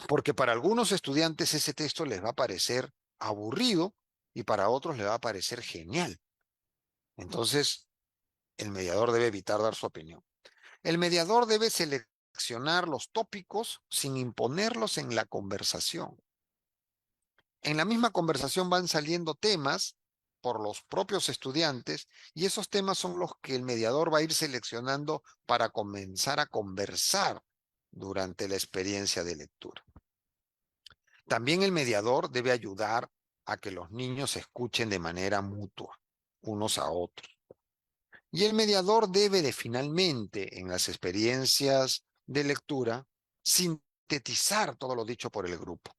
Porque para algunos estudiantes ese texto les va a parecer aburrido y para otros les va a parecer genial. Entonces, el mediador debe evitar dar su opinión. El mediador debe seleccionar los tópicos sin imponerlos en la conversación. En la misma conversación van saliendo temas por los propios estudiantes y esos temas son los que el mediador va a ir seleccionando para comenzar a conversar durante la experiencia de lectura. También el mediador debe ayudar a que los niños escuchen de manera mutua, unos a otros. Y el mediador debe de finalmente, en las experiencias de lectura, sintetizar todo lo dicho por el grupo.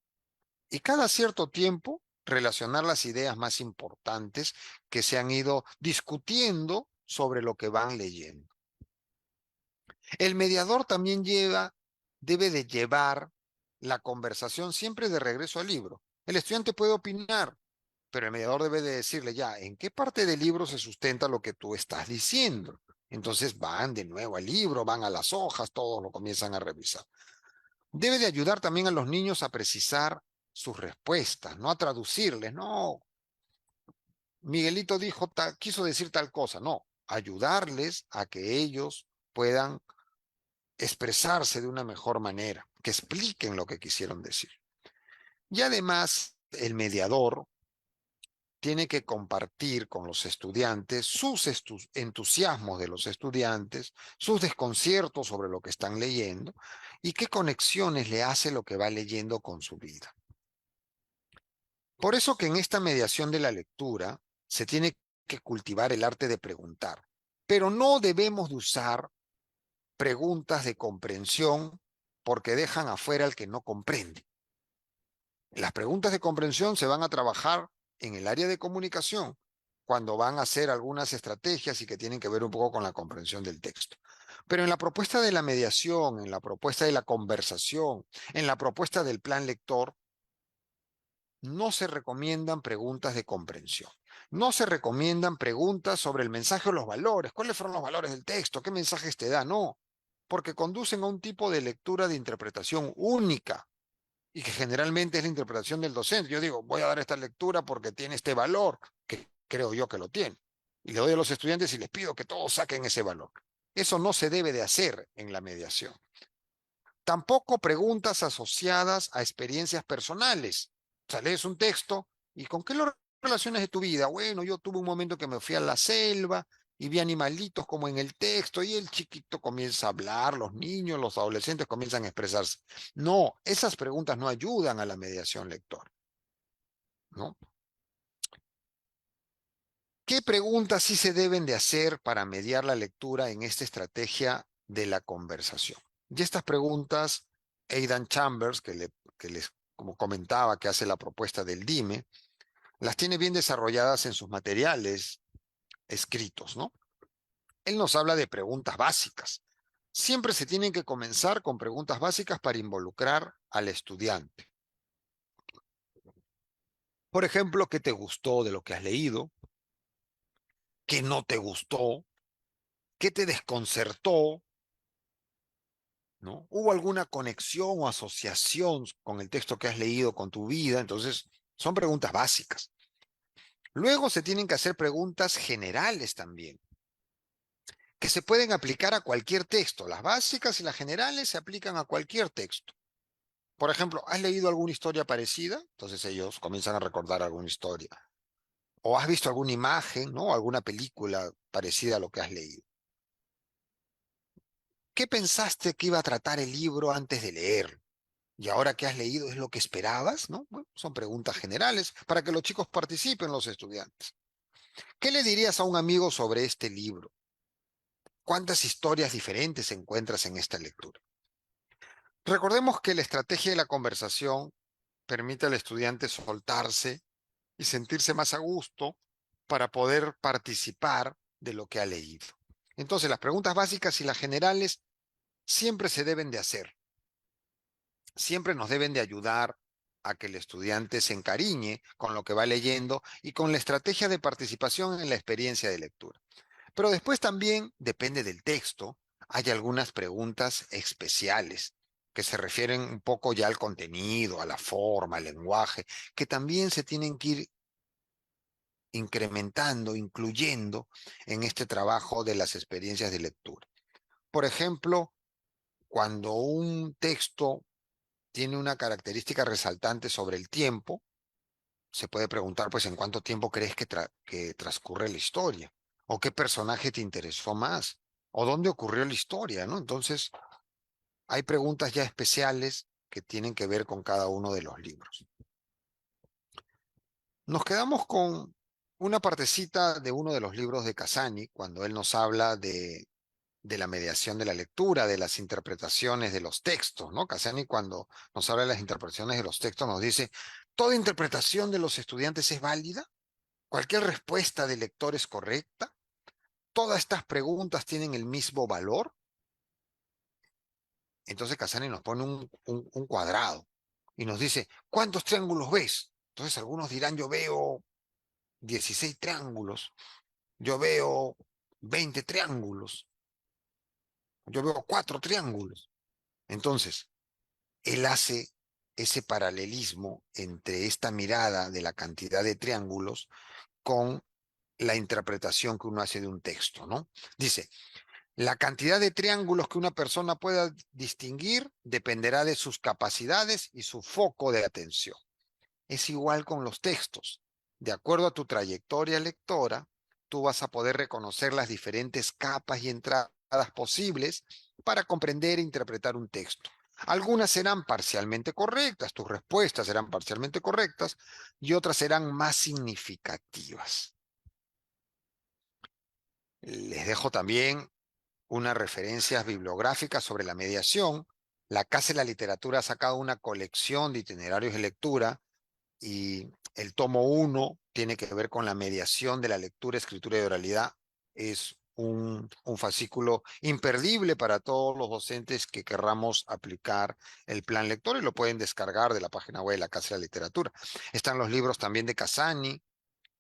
Y cada cierto tiempo relacionar las ideas más importantes que se han ido discutiendo sobre lo que van leyendo. El mediador también debe de llevar la conversación siempre de regreso al libro. El estudiante puede opinar, pero el mediador debe de decirle ya, ¿en qué parte del libro se sustenta lo que tú estás diciendo? Entonces van de nuevo al libro, van a las hojas, todos lo comienzan a revisar. Debe de ayudar también a los niños a precisar sus respuestas, no a traducirles, no, Miguelito quiso decir tal cosa, no, ayudarles a que ellos puedan expresarse de una mejor manera, que expliquen lo que quisieron decir. Y además, el mediador tiene que compartir con los estudiantes sus entusiasmos de los estudiantes, sus desconciertos sobre lo que están leyendo y qué conexiones le hace lo que va leyendo con su vida. Por eso que en esta mediación de la lectura se tiene que cultivar el arte de preguntar, pero no debemos de usar preguntas de comprensión porque dejan afuera al que no comprende. Las preguntas de comprensión se van a trabajar en el área de comunicación cuando van a hacer algunas estrategias y que tienen que ver un poco con la comprensión del texto. Pero en la propuesta de la mediación, en la propuesta de la conversación, en la propuesta del plan lector, no se recomiendan preguntas de comprensión. No se recomiendan preguntas sobre el mensaje o los valores. ¿Cuáles fueron los valores del texto? ¿Qué mensajes te da? No, porque conducen a un tipo de lectura de interpretación única y que generalmente es la interpretación del docente. Yo digo, voy a dar esta lectura porque tiene este valor, que creo yo que lo tiene. Y le doy a los estudiantes y les pido que todos saquen ese valor. Eso no se debe de hacer en la mediación. Tampoco preguntas asociadas a experiencias personales. O sea, lees un texto y ¿con qué lo relacionas de tu vida? Bueno, yo tuve un momento que me fui a la selva y vi animalitos como en el texto y el chiquito comienza a hablar, los niños, los adolescentes comienzan a expresarse. No, esas preguntas no ayudan a la mediación lector, ¿no? ¿Qué preguntas sí se deben de hacer para mediar la lectura en esta estrategia de la conversación? Y estas preguntas, Aidan Chambers, que les como comentaba, que hace la propuesta del DIME, las tiene bien desarrolladas en sus materiales escritos, ¿no? Él nos habla de preguntas básicas. Siempre se tienen que comenzar con preguntas básicas para involucrar al estudiante. Por ejemplo, ¿qué te gustó de lo que has leído? ¿Qué no te gustó? ¿Qué te desconcertó? ¿No? ¿Hubo alguna conexión o asociación con el texto que has leído con tu vida? Entonces, son preguntas básicas. Luego se tienen que hacer preguntas generales también, que se pueden aplicar a cualquier texto. Las básicas y las generales se aplican a cualquier texto. Por ejemplo, ¿has leído alguna historia parecida? Entonces ellos comienzan a recordar alguna historia. ¿O has visto alguna imagen, ¿no? Alguna película parecida a lo que has leído? ¿Qué pensaste que iba a tratar el libro antes de leerlo? Y ahora que has leído, ¿es lo que esperabas? ¿No? Bueno, son preguntas generales para que los chicos participen, los estudiantes. ¿Qué le dirías a un amigo sobre este libro? ¿Cuántas historias diferentes encuentras en esta lectura? Recordemos que la estrategia de la conversación permite al estudiante soltarse y sentirse más a gusto para poder participar de lo que ha leído. Entonces, las preguntas básicas y las generales siempre se deben de hacer. Siempre nos deben de ayudar a que el estudiante se encariñe con lo que va leyendo y con la estrategia de participación en la experiencia de lectura. Pero después también, depende del texto, hay algunas preguntas especiales que se refieren un poco ya al contenido, a la forma, al lenguaje, que también se tienen que ir incrementando, incluyendo en este trabajo de las experiencias de lectura. Por ejemplo, cuando un texto tiene una característica resaltante sobre el tiempo, se puede preguntar, pues, ¿en cuánto tiempo crees que transcurre la historia? ¿O qué personaje te interesó más? ¿O dónde ocurrió la historia, no? Entonces, hay preguntas ya especiales que tienen que ver con cada uno de los libros. Nos quedamos con una partecita de uno de los libros de Casani, cuando él nos habla de la mediación de la lectura, de las interpretaciones de los textos, ¿no? Casani, cuando nos habla de las interpretaciones de los textos, nos dice, ¿toda interpretación de los estudiantes es válida? ¿Cualquier respuesta del lector es correcta? ¿Todas estas preguntas tienen el mismo valor? Entonces Casani nos pone un cuadrado y nos dice, ¿cuántos triángulos ves? Entonces algunos dirán, yo veo 16 triángulos, yo veo 20 triángulos, yo veo 4 triángulos. Entonces, él hace ese paralelismo entre esta mirada de la cantidad de triángulos con la interpretación que uno hace de un texto, ¿no? Dice, la cantidad de triángulos que una persona pueda distinguir dependerá de sus capacidades y su foco de atención. Es igual con los textos. De acuerdo a tu trayectoria lectora, tú vas a poder reconocer las diferentes capas y entradas posibles para comprender e interpretar un texto. Algunas serán parcialmente correctas, tus respuestas serán parcialmente correctas y otras serán más significativas. Les dejo también unas referencias bibliográficas sobre la mediación. La Casa de la Literatura ha sacado una colección de itinerarios de lectura y el tomo 1 tiene que ver con la mediación de la lectura, escritura y oralidad. Es un fascículo imperdible para todos los docentes que querramos aplicar el plan lector y lo pueden descargar de la página web de la Casa de la Literatura. Están los libros también de Casani,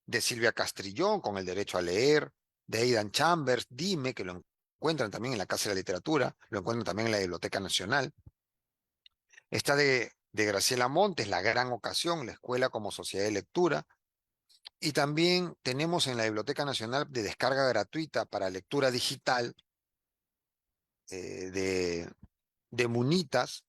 de Silvia Castrillón, con el derecho a leer, de Aidan Chambers, Dime, que lo encuentran también en la Casa de la Literatura, lo encuentran también en la Biblioteca Nacional. Está de Graciela Montes, La Gran Ocasión, la Escuela como Sociedad de Lectura. Y también tenemos en la Biblioteca Nacional de descarga gratuita para lectura digital de Munitas,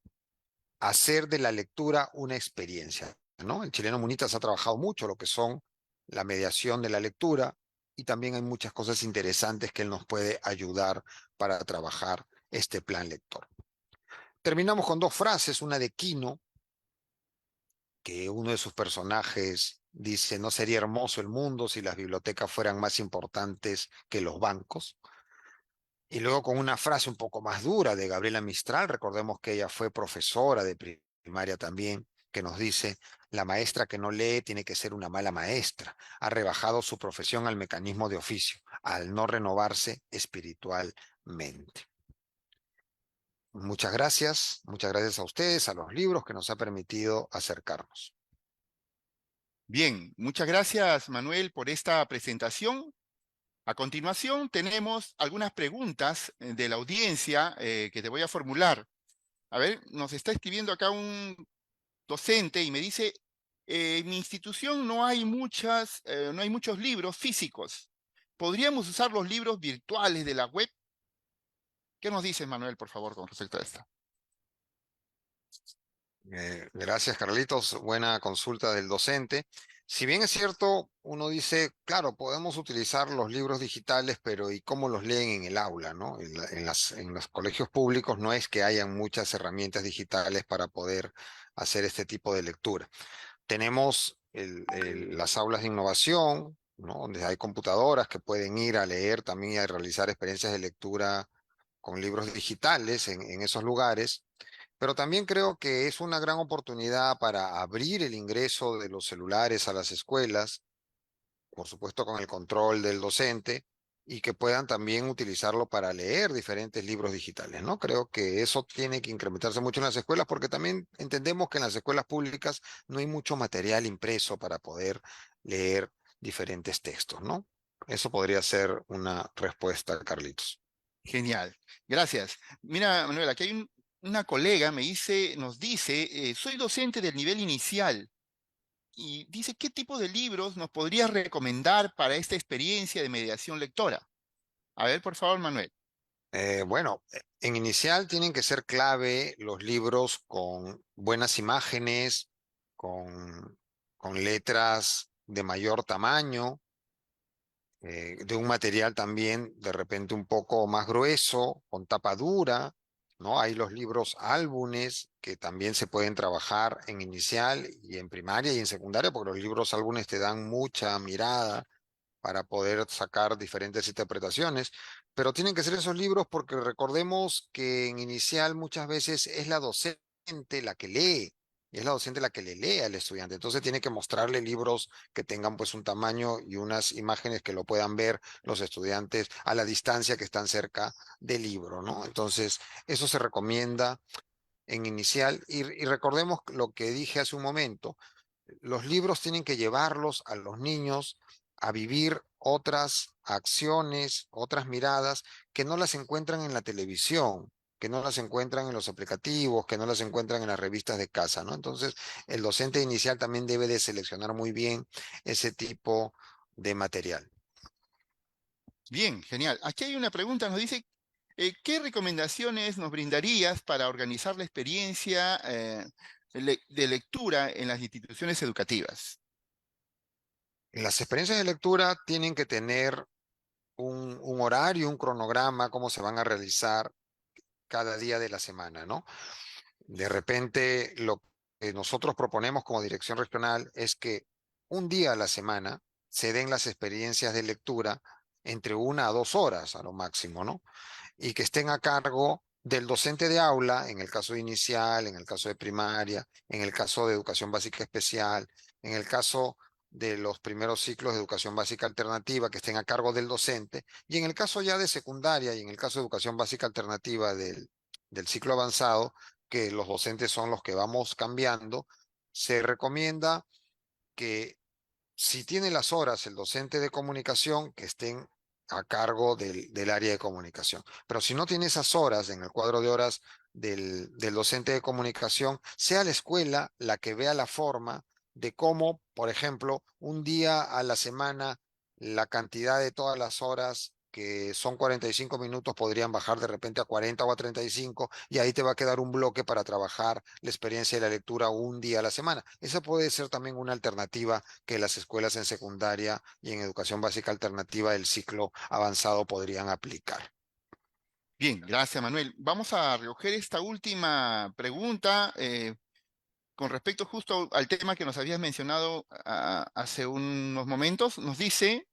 Hacer de la lectura una experiencia, ¿no? El chileno Munitas ha trabajado mucho lo que son la mediación de la lectura y también hay muchas cosas interesantes que él nos puede ayudar para trabajar este plan lector. Terminamos con dos frases, una de Quino, que uno de sus personajes dice, no sería hermoso el mundo si las bibliotecas fueran más importantes que los bancos. Y luego con una frase un poco más dura de Gabriela Mistral, recordemos que ella fue profesora de primaria también, que nos dice, la maestra que no lee tiene que ser una mala maestra, ha rebajado su profesión al mecanismo de oficio, al no renovarse espiritualmente. Muchas gracias a ustedes, a los libros que nos ha permitido acercarnos. Bien, muchas gracias, Manuel, por esta presentación. A continuación, tenemos algunas preguntas de la audiencia que te voy a formular. A ver, nos está escribiendo acá un docente y me dice, en mi institución no hay muchos libros físicos. ¿Podríamos usar los libros virtuales de la web? ¿Qué nos dices, Manuel, por favor, con respecto a esto? Gracias, Carlitos. Buena consulta del docente. Si bien es cierto, uno dice, claro, podemos utilizar los libros digitales, pero ¿y cómo los leen en el aula, no? En los colegios públicos no es que hayan muchas herramientas digitales para poder hacer este tipo de lectura. Tenemos las aulas de innovación, ¿no? Donde hay computadoras que pueden ir a leer también y a realizar experiencias de lectura con libros digitales en esos lugares. Pero también creo que es una gran oportunidad para abrir el ingreso de los celulares a las escuelas por supuesto con el control del docente, y que puedan también utilizarlo para leer diferentes libros digitales, ¿no? Creo que eso tiene que incrementarse mucho en las escuelas porque también entendemos que en las escuelas públicas no hay mucho material impreso para poder leer diferentes textos, ¿no? Eso podría ser una respuesta, Carlitos. Genial, gracias. Mira, Manuel, aquí hay una colega, nos dice, soy docente del nivel inicial y dice, ¿qué tipo de libros nos podrías recomendar para esta experiencia de mediación lectora? A ver, por favor, Manuel. Bueno, en inicial tienen que ser clave los libros con buenas imágenes, con, con letras de mayor tamaño, de un material también de repente un poco más grueso, con tapa dura, ¿no? Hay los libros álbumes que también se pueden trabajar en inicial y en primaria y en secundaria, porque los libros álbumes te dan mucha mirada para poder sacar diferentes interpretaciones, pero tienen que ser esos libros porque recordemos que en inicial muchas veces es la docente la que lee, y es la docente la que le lee al estudiante, entonces tiene que mostrarle libros que tengan pues un tamaño y unas imágenes que lo puedan ver los estudiantes a la distancia que están cerca del libro, ¿no? Entonces, eso se recomienda en inicial y recordemos lo que dije hace un momento, los libros tienen que llevarlos a los niños a vivir otras acciones, otras miradas que no las encuentran en la televisión, que no las encuentran en los aplicativos, que no las encuentran en las revistas de casa, ¿no? Entonces, el docente inicial también debe de seleccionar muy bien ese tipo de material. Bien, genial. Aquí hay una pregunta, nos dice, ¿qué recomendaciones nos brindarías para organizar la experiencia de lectura en las instituciones educativas? Las experiencias de lectura tienen que tener un horario, un cronograma, cómo se van a realizar cada día de la semana, ¿no? De repente, lo que nosotros proponemos como dirección regional es que un día a la semana se den las experiencias de lectura entre 1 a 2 horas a lo máximo, ¿no? Y que estén a cargo del docente de aula, en el caso de inicial, en el caso de primaria, en el caso de educación básica especial, en el caso de los primeros ciclos de educación básica alternativa, que estén a cargo del docente, y en el caso ya de secundaria y en el caso de educación básica alternativa del ciclo avanzado, que los docentes son los que vamos cambiando, se recomienda que si tiene las horas el docente de comunicación, que estén a cargo del área de comunicación. Pero si no tiene esas horas en el cuadro de horas del docente de comunicación, sea la escuela la que vea la forma de cómo, por ejemplo, un día a la semana, la cantidad de todas las horas que son 45 minutos podrían bajar de repente a 40 o a 35 y ahí te va a quedar un bloque para trabajar la experiencia de la lectura un día a la semana. Esa puede ser también una alternativa que las escuelas en secundaria y en educación básica alternativa del ciclo avanzado podrían aplicar. Bien, gracias, Manuel. Vamos a recoger esta última pregunta con respecto justo al tema que nos habías mencionado hace unos momentos. Nos dice,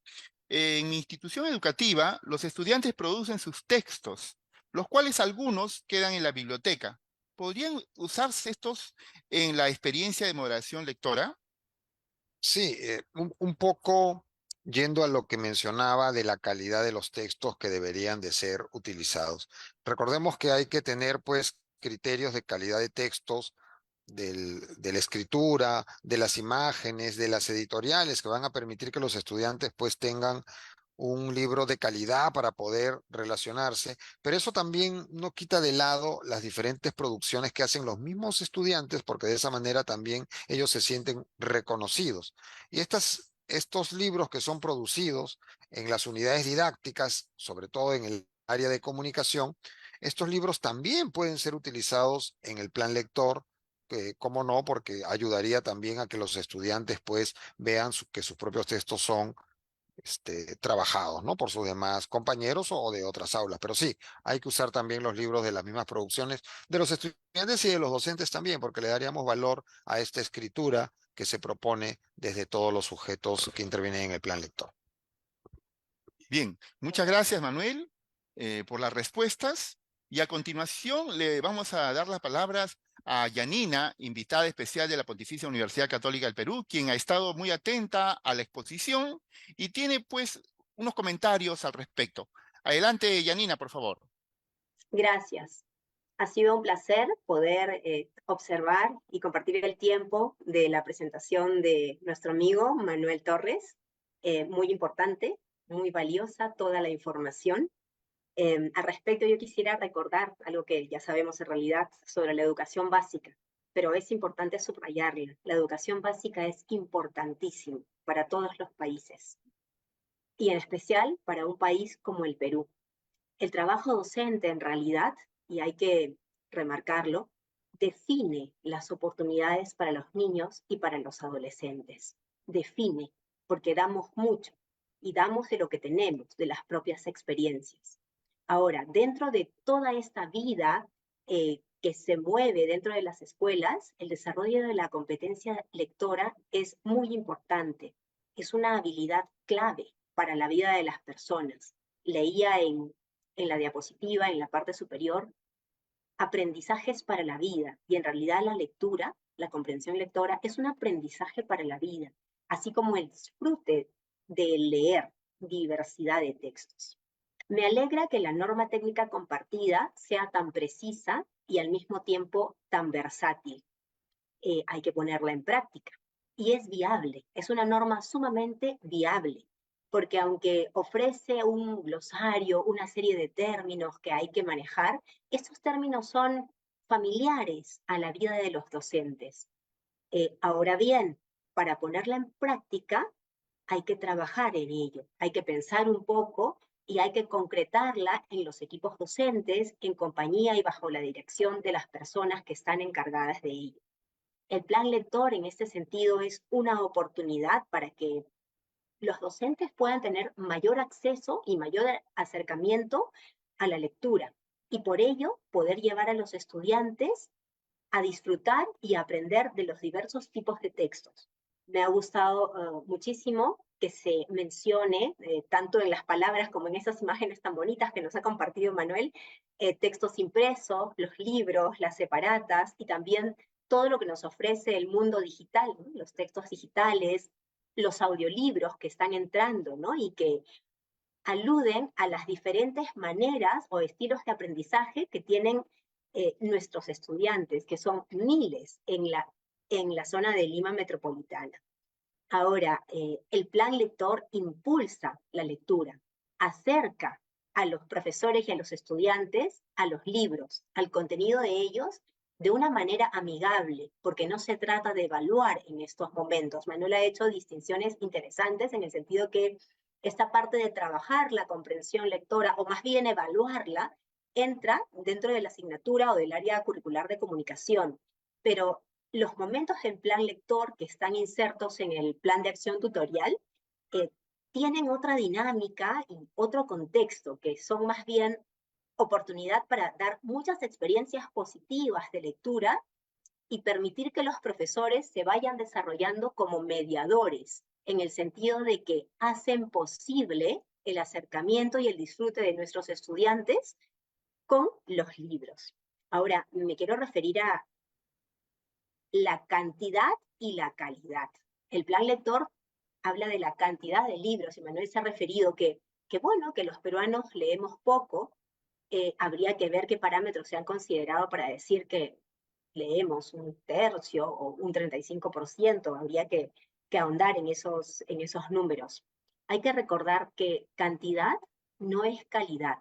en mi institución educativa, los estudiantes producen sus textos, los cuales algunos quedan en la biblioteca. ¿Podrían usarse estos en la experiencia de moderación lectora? Sí, un poco yendo a lo que mencionaba de la calidad de los textos que deberían de ser utilizados. Recordemos que hay que tener pues criterios de calidad de textos de la escritura, de las imágenes, de las editoriales que van a permitir que los estudiantes pues tengan un libro de calidad para poder relacionarse, pero eso también no quita de lado las diferentes producciones que hacen los mismos estudiantes, porque de esa manera también ellos se sienten reconocidos. Y estos libros que son producidos en las unidades didácticas, sobre todo en el área de comunicación, estos libros también pueden ser utilizados en el plan lector. Cómo no, porque ayudaría también a que los estudiantes pues vean que sus propios textos son trabajados, ¿no? Por sus demás compañeros o de otras aulas. Pero sí, hay que usar también los libros de las mismas producciones de los estudiantes y de los docentes también, porque le daríamos valor a esta escritura que se propone desde todos los sujetos que intervienen en el plan lector. Bien, muchas gracias, Manuel, por las respuestas. Y a continuación le vamos a dar las palabras a Yanina, invitada especial de la Pontificia Universidad Católica del Perú, quien ha estado muy atenta a la exposición y tiene pues unos comentarios al respecto. Adelante, Yanina, por favor. Gracias. Ha sido un placer poder observar y compartir el tiempo de la presentación de nuestro amigo Manuel Torres. Muy importante, muy valiosa toda la información. Al respecto, yo quisiera recordar algo que ya sabemos en realidad sobre la educación básica, pero es importante subrayarla. La educación básica es importantísima para todos los países y en especial para un país como el Perú. El trabajo docente en realidad, y hay que remarcarlo, define las oportunidades para los niños y para los adolescentes. Define, porque damos mucho y damos de lo que tenemos, de las propias experiencias. Ahora, dentro de toda esta vida que se mueve dentro de las escuelas, el desarrollo de la competencia lectora es muy importante. Es una habilidad clave para la vida de las personas. Leía en la diapositiva, en la parte superior, aprendizajes para la vida. Y en realidad la lectura, la comprensión lectora, es un aprendizaje para la vida, así como el disfrute de leer diversidad de textos. Me alegra que la norma técnica compartida sea tan precisa y al mismo tiempo tan versátil. Hay que ponerla en práctica. Y es viable, es una norma sumamente viable, porque aunque ofrece un glosario, una serie de términos que hay que manejar, estos términos son familiares a la vida de los docentes. Ahora bien, para ponerla en práctica, hay que trabajar en ello, hay que pensar un poco y hay que concretarla en los equipos docentes, en compañía y bajo la dirección de las personas que están encargadas de ello. El plan lector en este sentido es una oportunidad para que los docentes puedan tener mayor acceso y mayor acercamiento a la lectura y por ello poder llevar a los estudiantes a disfrutar y a aprender de los diversos tipos de textos. Me ha gustado muchísimo que se mencione, tanto en las palabras como en esas imágenes tan bonitas que nos ha compartido Manuel, textos impresos, los libros, las separatas y también todo lo que nos ofrece el mundo digital, ¿no? Los textos digitales, los audiolibros que están entrando, ¿no? Y que aluden a las diferentes maneras o estilos de aprendizaje que tienen nuestros estudiantes, que son miles en la zona de Lima metropolitana. Ahora, el plan lector impulsa la lectura, acerca a los profesores y a los estudiantes a los libros, al contenido de ellos, de una manera amigable, porque no se trata de evaluar en estos momentos. Manuel ha hecho distinciones interesantes en el sentido que esta parte de trabajar la comprensión lectora, o más bien evaluarla, entra dentro de la asignatura o del área curricular de comunicación, pero los momentos en plan lector que están insertos en el plan de acción tutorial tienen otra dinámica y otro contexto, que son más bien oportunidad para dar muchas experiencias positivas de lectura y permitir que los profesores se vayan desarrollando como mediadores, en el sentido de que hacen posible el acercamiento y el disfrute de nuestros estudiantes con los libros. Ahora, me quiero referir a la cantidad y la calidad. El plan lector habla de la cantidad de libros, y Manuel se ha referido que bueno, que los peruanos leemos poco, habría que ver qué parámetros se han considerado para decir que leemos un tercio o un 35%, habría que ahondar en esos números. Hay que recordar que cantidad no es calidad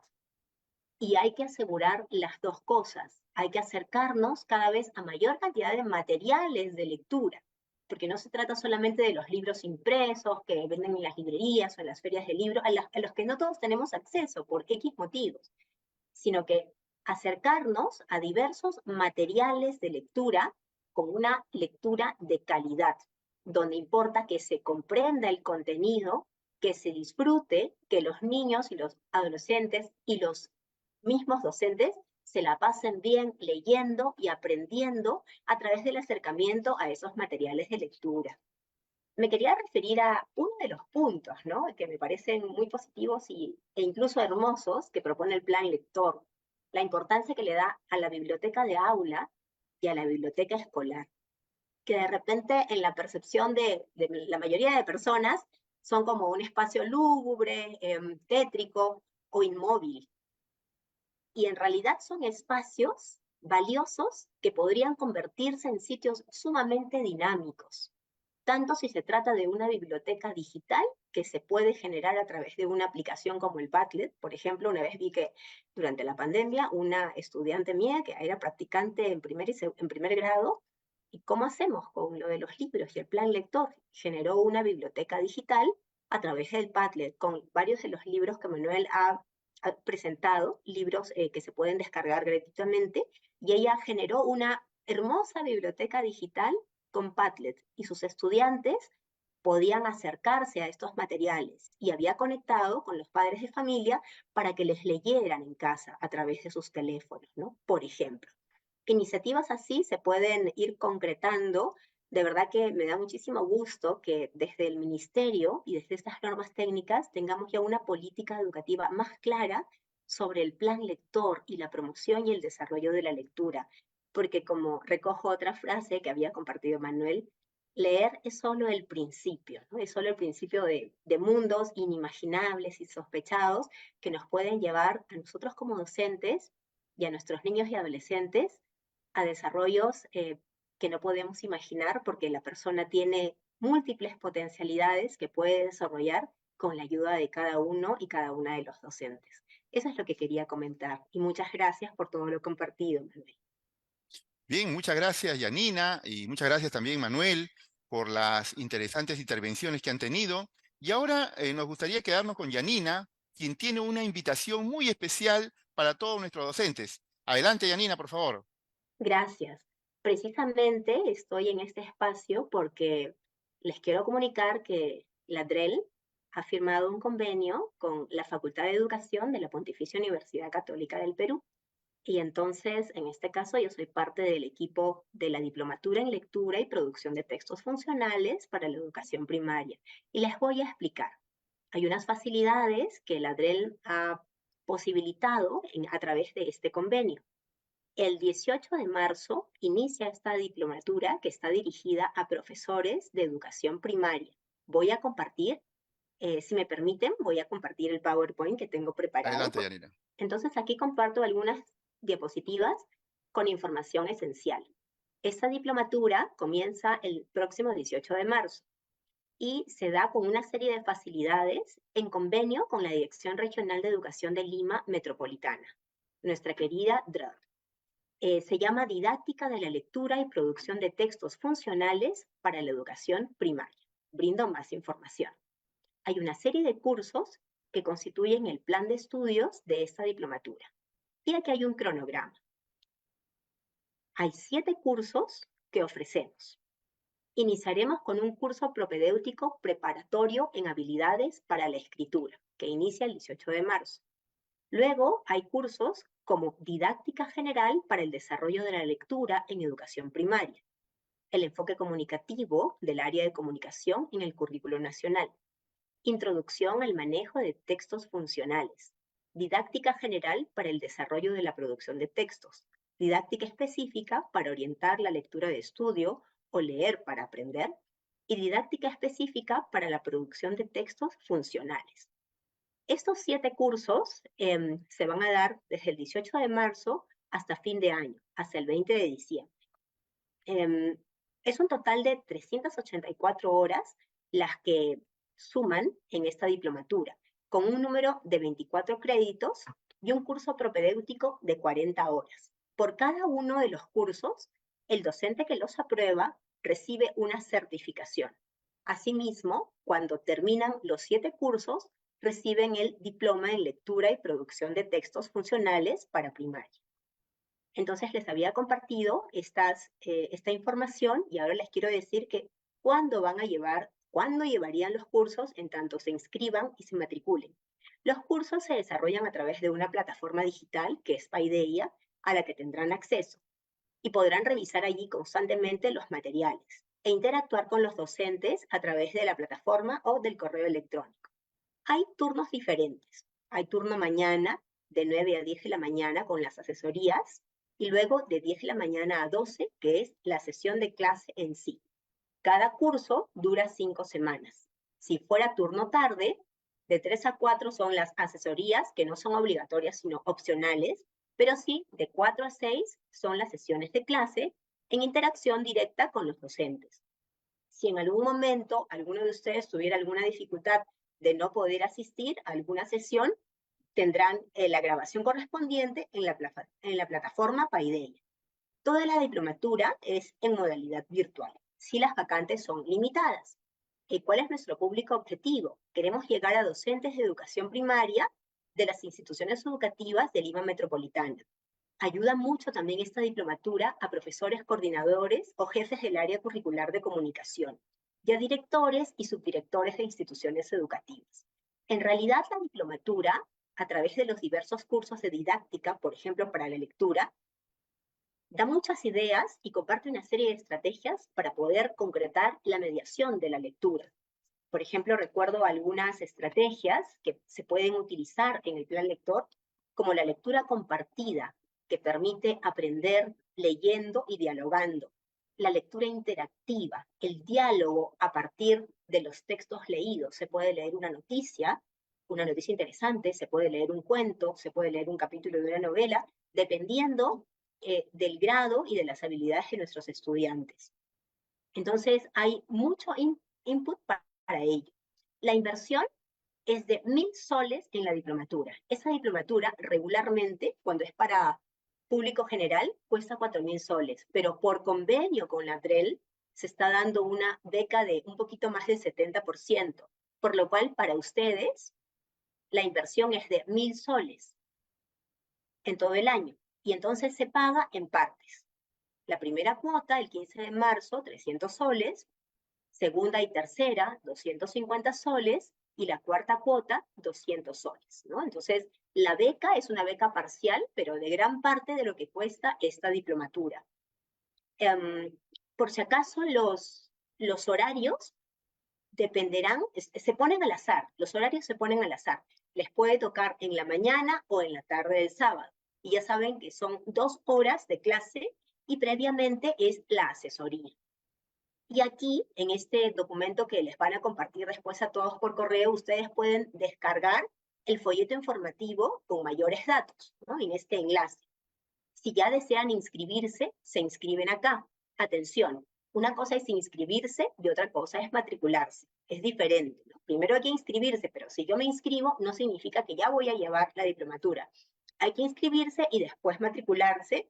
y hay que asegurar las dos cosas. Hay que acercarnos cada vez a mayor cantidad de materiales de lectura, porque no se trata solamente de los libros impresos que venden en las librerías o en las ferias de libros, a los que no todos tenemos acceso por X motivos, sino que acercarnos a diversos materiales de lectura con una lectura de calidad, donde importa que se comprenda el contenido, que se disfrute, que los niños y los adolescentes y los mismos docentes se la pasen bien leyendo y aprendiendo a través del acercamiento a esos materiales de lectura. Me quería referir a uno de los puntos, ¿no?, que me parecen muy positivos e incluso hermosos que propone el plan lector, la importancia que le da a la biblioteca de aula y a la biblioteca escolar, que de repente en la percepción de la mayoría de personas son como un espacio lúgubre, tétrico o inmóvil. Y en realidad son espacios valiosos que podrían convertirse en sitios sumamente dinámicos, tanto si se trata de una biblioteca digital que se puede generar a través de una aplicación como el Padlet. Por ejemplo, una vez vi que durante la pandemia una estudiante mía que era practicante en primer grado, ¿y cómo hacemos con lo de los libros y el plan lector? Generó una biblioteca digital a través del Padlet con varios de los libros que Manuel ha presentado, libros que se pueden descargar gratuitamente, y ella generó una hermosa biblioteca digital con Padlet, y sus estudiantes podían acercarse a estos materiales y había conectado con los padres de familia para que les leyeran en casa a través de sus teléfonos, ¿no? Por ejemplo. Iniciativas así se pueden ir concretando. De verdad que me da muchísimo gusto que desde el ministerio y desde estas normas técnicas tengamos ya una política educativa más clara sobre el plan lector y la promoción y el desarrollo de la lectura. Porque como recojo otra frase que había compartido Manuel, leer es solo el principio, ¿no? Es solo el principio de mundos inimaginables y sospechados que nos pueden llevar a nosotros como docentes y a nuestros niños y adolescentes a desarrollos que no podemos imaginar porque la persona tiene múltiples potencialidades que puede desarrollar con la ayuda de cada uno y cada una de los docentes. Eso es lo que quería comentar y muchas gracias por todo lo compartido, Manuel. Bien, muchas gracias, Yanina, y muchas gracias también, Manuel, por las interesantes intervenciones que han tenido. Y ahora nos gustaría quedarnos con Yanina, quien tiene una invitación muy especial para todos nuestros docentes. Adelante, Yanina, por favor. Gracias. Precisamente estoy en este espacio porque les quiero comunicar que la DREL ha firmado un convenio con la Facultad de Educación de la Pontificia Universidad Católica del Perú. Y entonces, en este caso, yo soy parte del equipo de la Diplomatura en Lectura y Producción de Textos Funcionales para la Educación Primaria. Y les voy a explicar. Hay unas facilidades que la DREL ha posibilitado a través de este convenio. El 18 de marzo inicia esta diplomatura que está dirigida a profesores de educación primaria. Voy a compartir, si me permiten, voy a compartir el PowerPoint que tengo preparado. Adelante, Yanina. Entonces aquí comparto algunas diapositivas con información esencial. Esta diplomatura comienza el próximo 18 de marzo y se da con una serie de facilidades en convenio con la Dirección Regional de Educación de Lima Metropolitana, nuestra querida DREL. Se llama Didáctica de la Lectura y Producción de Textos Funcionales para la Educación Primaria. Brindo más información. Hay una serie de cursos que constituyen el plan de estudios de esta diplomatura. Y aquí hay un cronograma. Hay 7 cursos que ofrecemos. Iniciaremos con un curso propedéutico preparatorio en habilidades para la escritura, que inicia el 18 de marzo. Luego hay cursos como Didáctica General para el Desarrollo de la Lectura en Educación Primaria, el enfoque comunicativo del área de comunicación en el currículo nacional, Introducción al manejo de textos funcionales, Didáctica General para el Desarrollo de la Producción de Textos, Didáctica Específica para orientar la lectura de estudio o leer para aprender, y Didáctica Específica para la producción de textos funcionales. Estos 7 cursos se van a dar desde el 18 de marzo hasta fin de año, hasta el 20 de diciembre. Es un total de 384 horas las que suman en esta diplomatura, con un número de 24 créditos y un curso propedéutico de 40 horas. Por cada uno de los cursos, el docente que los aprueba recibe una certificación. Asimismo, cuando terminan los 7 cursos, reciben el diploma en lectura y producción de textos funcionales para primaria. Entonces les había compartido esta información y ahora les quiero decir que cuándo llevarían los cursos en tanto se inscriban y se matriculen. Los cursos se desarrollan a través de una plataforma digital que es Paideia, a la que tendrán acceso y podrán revisar allí constantemente los materiales e interactuar con los docentes a través de la plataforma o del correo electrónico. Hay turnos diferentes. Hay turno mañana de 9 a 10 de la mañana con las asesorías y luego de 10 de la mañana a 12, que es la sesión de clase en sí. Cada curso dura 5 semanas. Si fuera turno tarde, de 3 a 4 son las asesorías, que no son obligatorias, sino opcionales, pero sí, de 4 a 6 son las sesiones de clase en interacción directa con los docentes. Si en algún momento alguno de ustedes tuviera alguna dificultad de no poder asistir a alguna sesión, tendrán la grabación correspondiente en la plataforma Paideia. Toda la diplomatura es en modalidad virtual, si las vacantes son limitadas. ¿Cuál es nuestro público objetivo? Queremos llegar a docentes de educación primaria de las instituciones educativas de Lima Metropolitana. Ayuda mucho también esta diplomatura a profesores coordinadores o jefes del área curricular de comunicación, y a directores y subdirectores de instituciones educativas. En realidad, la diplomatura, a través de los diversos cursos de didáctica, por ejemplo, para la lectura, da muchas ideas y comparte una serie de estrategias para poder concretar la mediación de la lectura. Por ejemplo, recuerdo algunas estrategias que se pueden utilizar en el plan lector, como la lectura compartida, que permite aprender leyendo y dialogando. La lectura interactiva, el diálogo a partir de los textos leídos. Se puede leer una noticia interesante, se puede leer un cuento, se puede leer un capítulo de una novela, dependiendo del grado y de las habilidades de nuestros estudiantes. Entonces, hay mucho input para ello. La inversión es de 1.000 soles en la diplomatura. Esa diplomatura regularmente, cuando es para público general, cuesta 4.000 soles, pero por convenio con la DREL se está dando una beca de un poquito más del 70%, por lo cual para ustedes la inversión es de 1.000 soles en todo el año, y entonces se paga en partes. La primera cuota, el 15 de marzo, 300 soles, segunda y tercera, 250 soles, y la cuarta cuota, 200 soles, ¿no? Entonces, la beca es una beca parcial, pero de gran parte de lo que cuesta esta diplomatura. Por si acaso, los horarios dependerán, se ponen al azar, los horarios se ponen al azar. Les puede tocar en la mañana o en la tarde del sábado. Y ya saben que son 2 horas de clase y previamente es la asesoría. Y aquí, en este documento que les van a compartir después a todos por correo, ustedes pueden descargar el folleto informativo con mayores datos, ¿no? En este enlace. Si ya desean inscribirse, se inscriben acá. Atención, una cosa es inscribirse y otra cosa es matricularse. Es diferente, ¿no? Primero hay que inscribirse, pero si yo me inscribo, no significa que ya voy a llevar la diplomatura. Hay que inscribirse y después matricularse,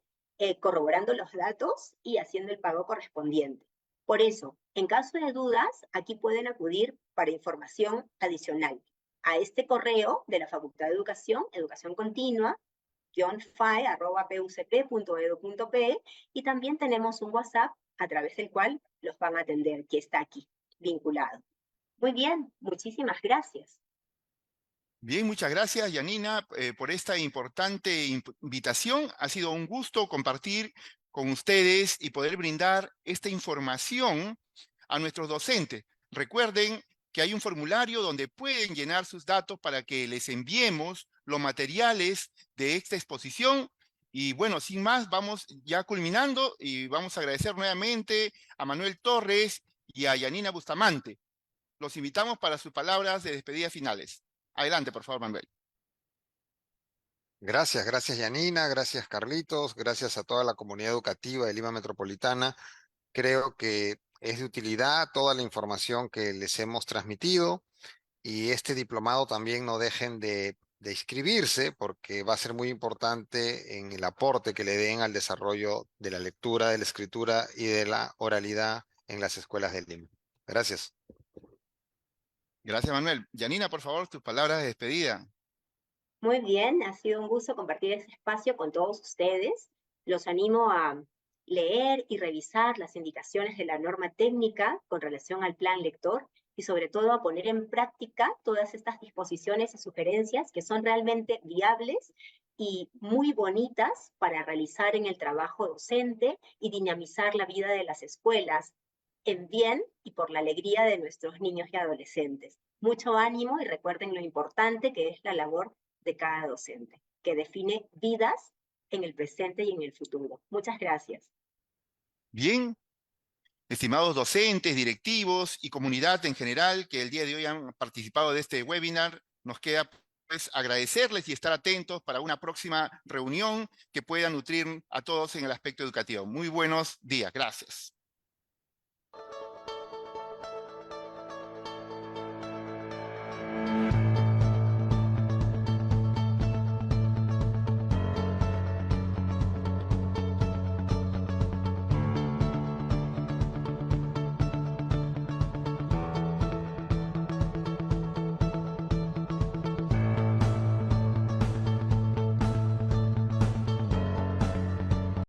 corroborando los datos y haciendo el pago correspondiente. Por eso, en caso de dudas, aquí pueden acudir para información adicional a este correo de la Facultad de Educación, Educación Continua, @pucp.edu.pe, y también tenemos un WhatsApp a través del cual los van a atender, que está aquí, vinculado. Muy bien, muchísimas gracias. Bien, muchas gracias, Yanina, por esta importante invitación. Ha sido un gusto compartir con ustedes y poder brindar esta información a nuestros docentes. Recuerden que hay un formulario donde pueden llenar sus datos para que les enviemos los materiales de esta exposición. Y bueno, sin más, vamos ya culminando y vamos a agradecer nuevamente a Manuel Torres y a Yanina Bustamante. Los invitamos para sus palabras de despedida finales. Adelante, por favor, Manuel. Gracias, gracias Yanina, gracias Carlitos, gracias a toda la comunidad educativa de Lima Metropolitana. Creo que es de utilidad toda la información que les hemos transmitido, y este diplomado también no dejen de inscribirse, porque va a ser muy importante en el aporte que le den al desarrollo de la lectura, de la escritura y de la oralidad en las escuelas de Lima. Gracias. Gracias, Manuel. Yanina, por favor, tus palabras de despedida. Muy bien, ha sido un gusto compartir este espacio con todos ustedes. Los animo a leer y revisar las indicaciones de la norma técnica con relación al plan lector, y sobre todo a poner en práctica todas estas disposiciones y sugerencias que son realmente viables y muy bonitas para realizar en el trabajo docente y dinamizar la vida de las escuelas en bien y por la alegría de nuestros niños y adolescentes. Mucho ánimo y recuerden lo importante que es la labor de cada docente, que define vidas en el presente y en el futuro. Muchas gracias. Bien, estimados docentes, directivos y comunidad en general que el día de hoy han participado de este webinar, nos queda pues agradecerles y estar atentos para una próxima reunión que pueda nutrir a todos en el aspecto educativo. Muy buenos días. Gracias.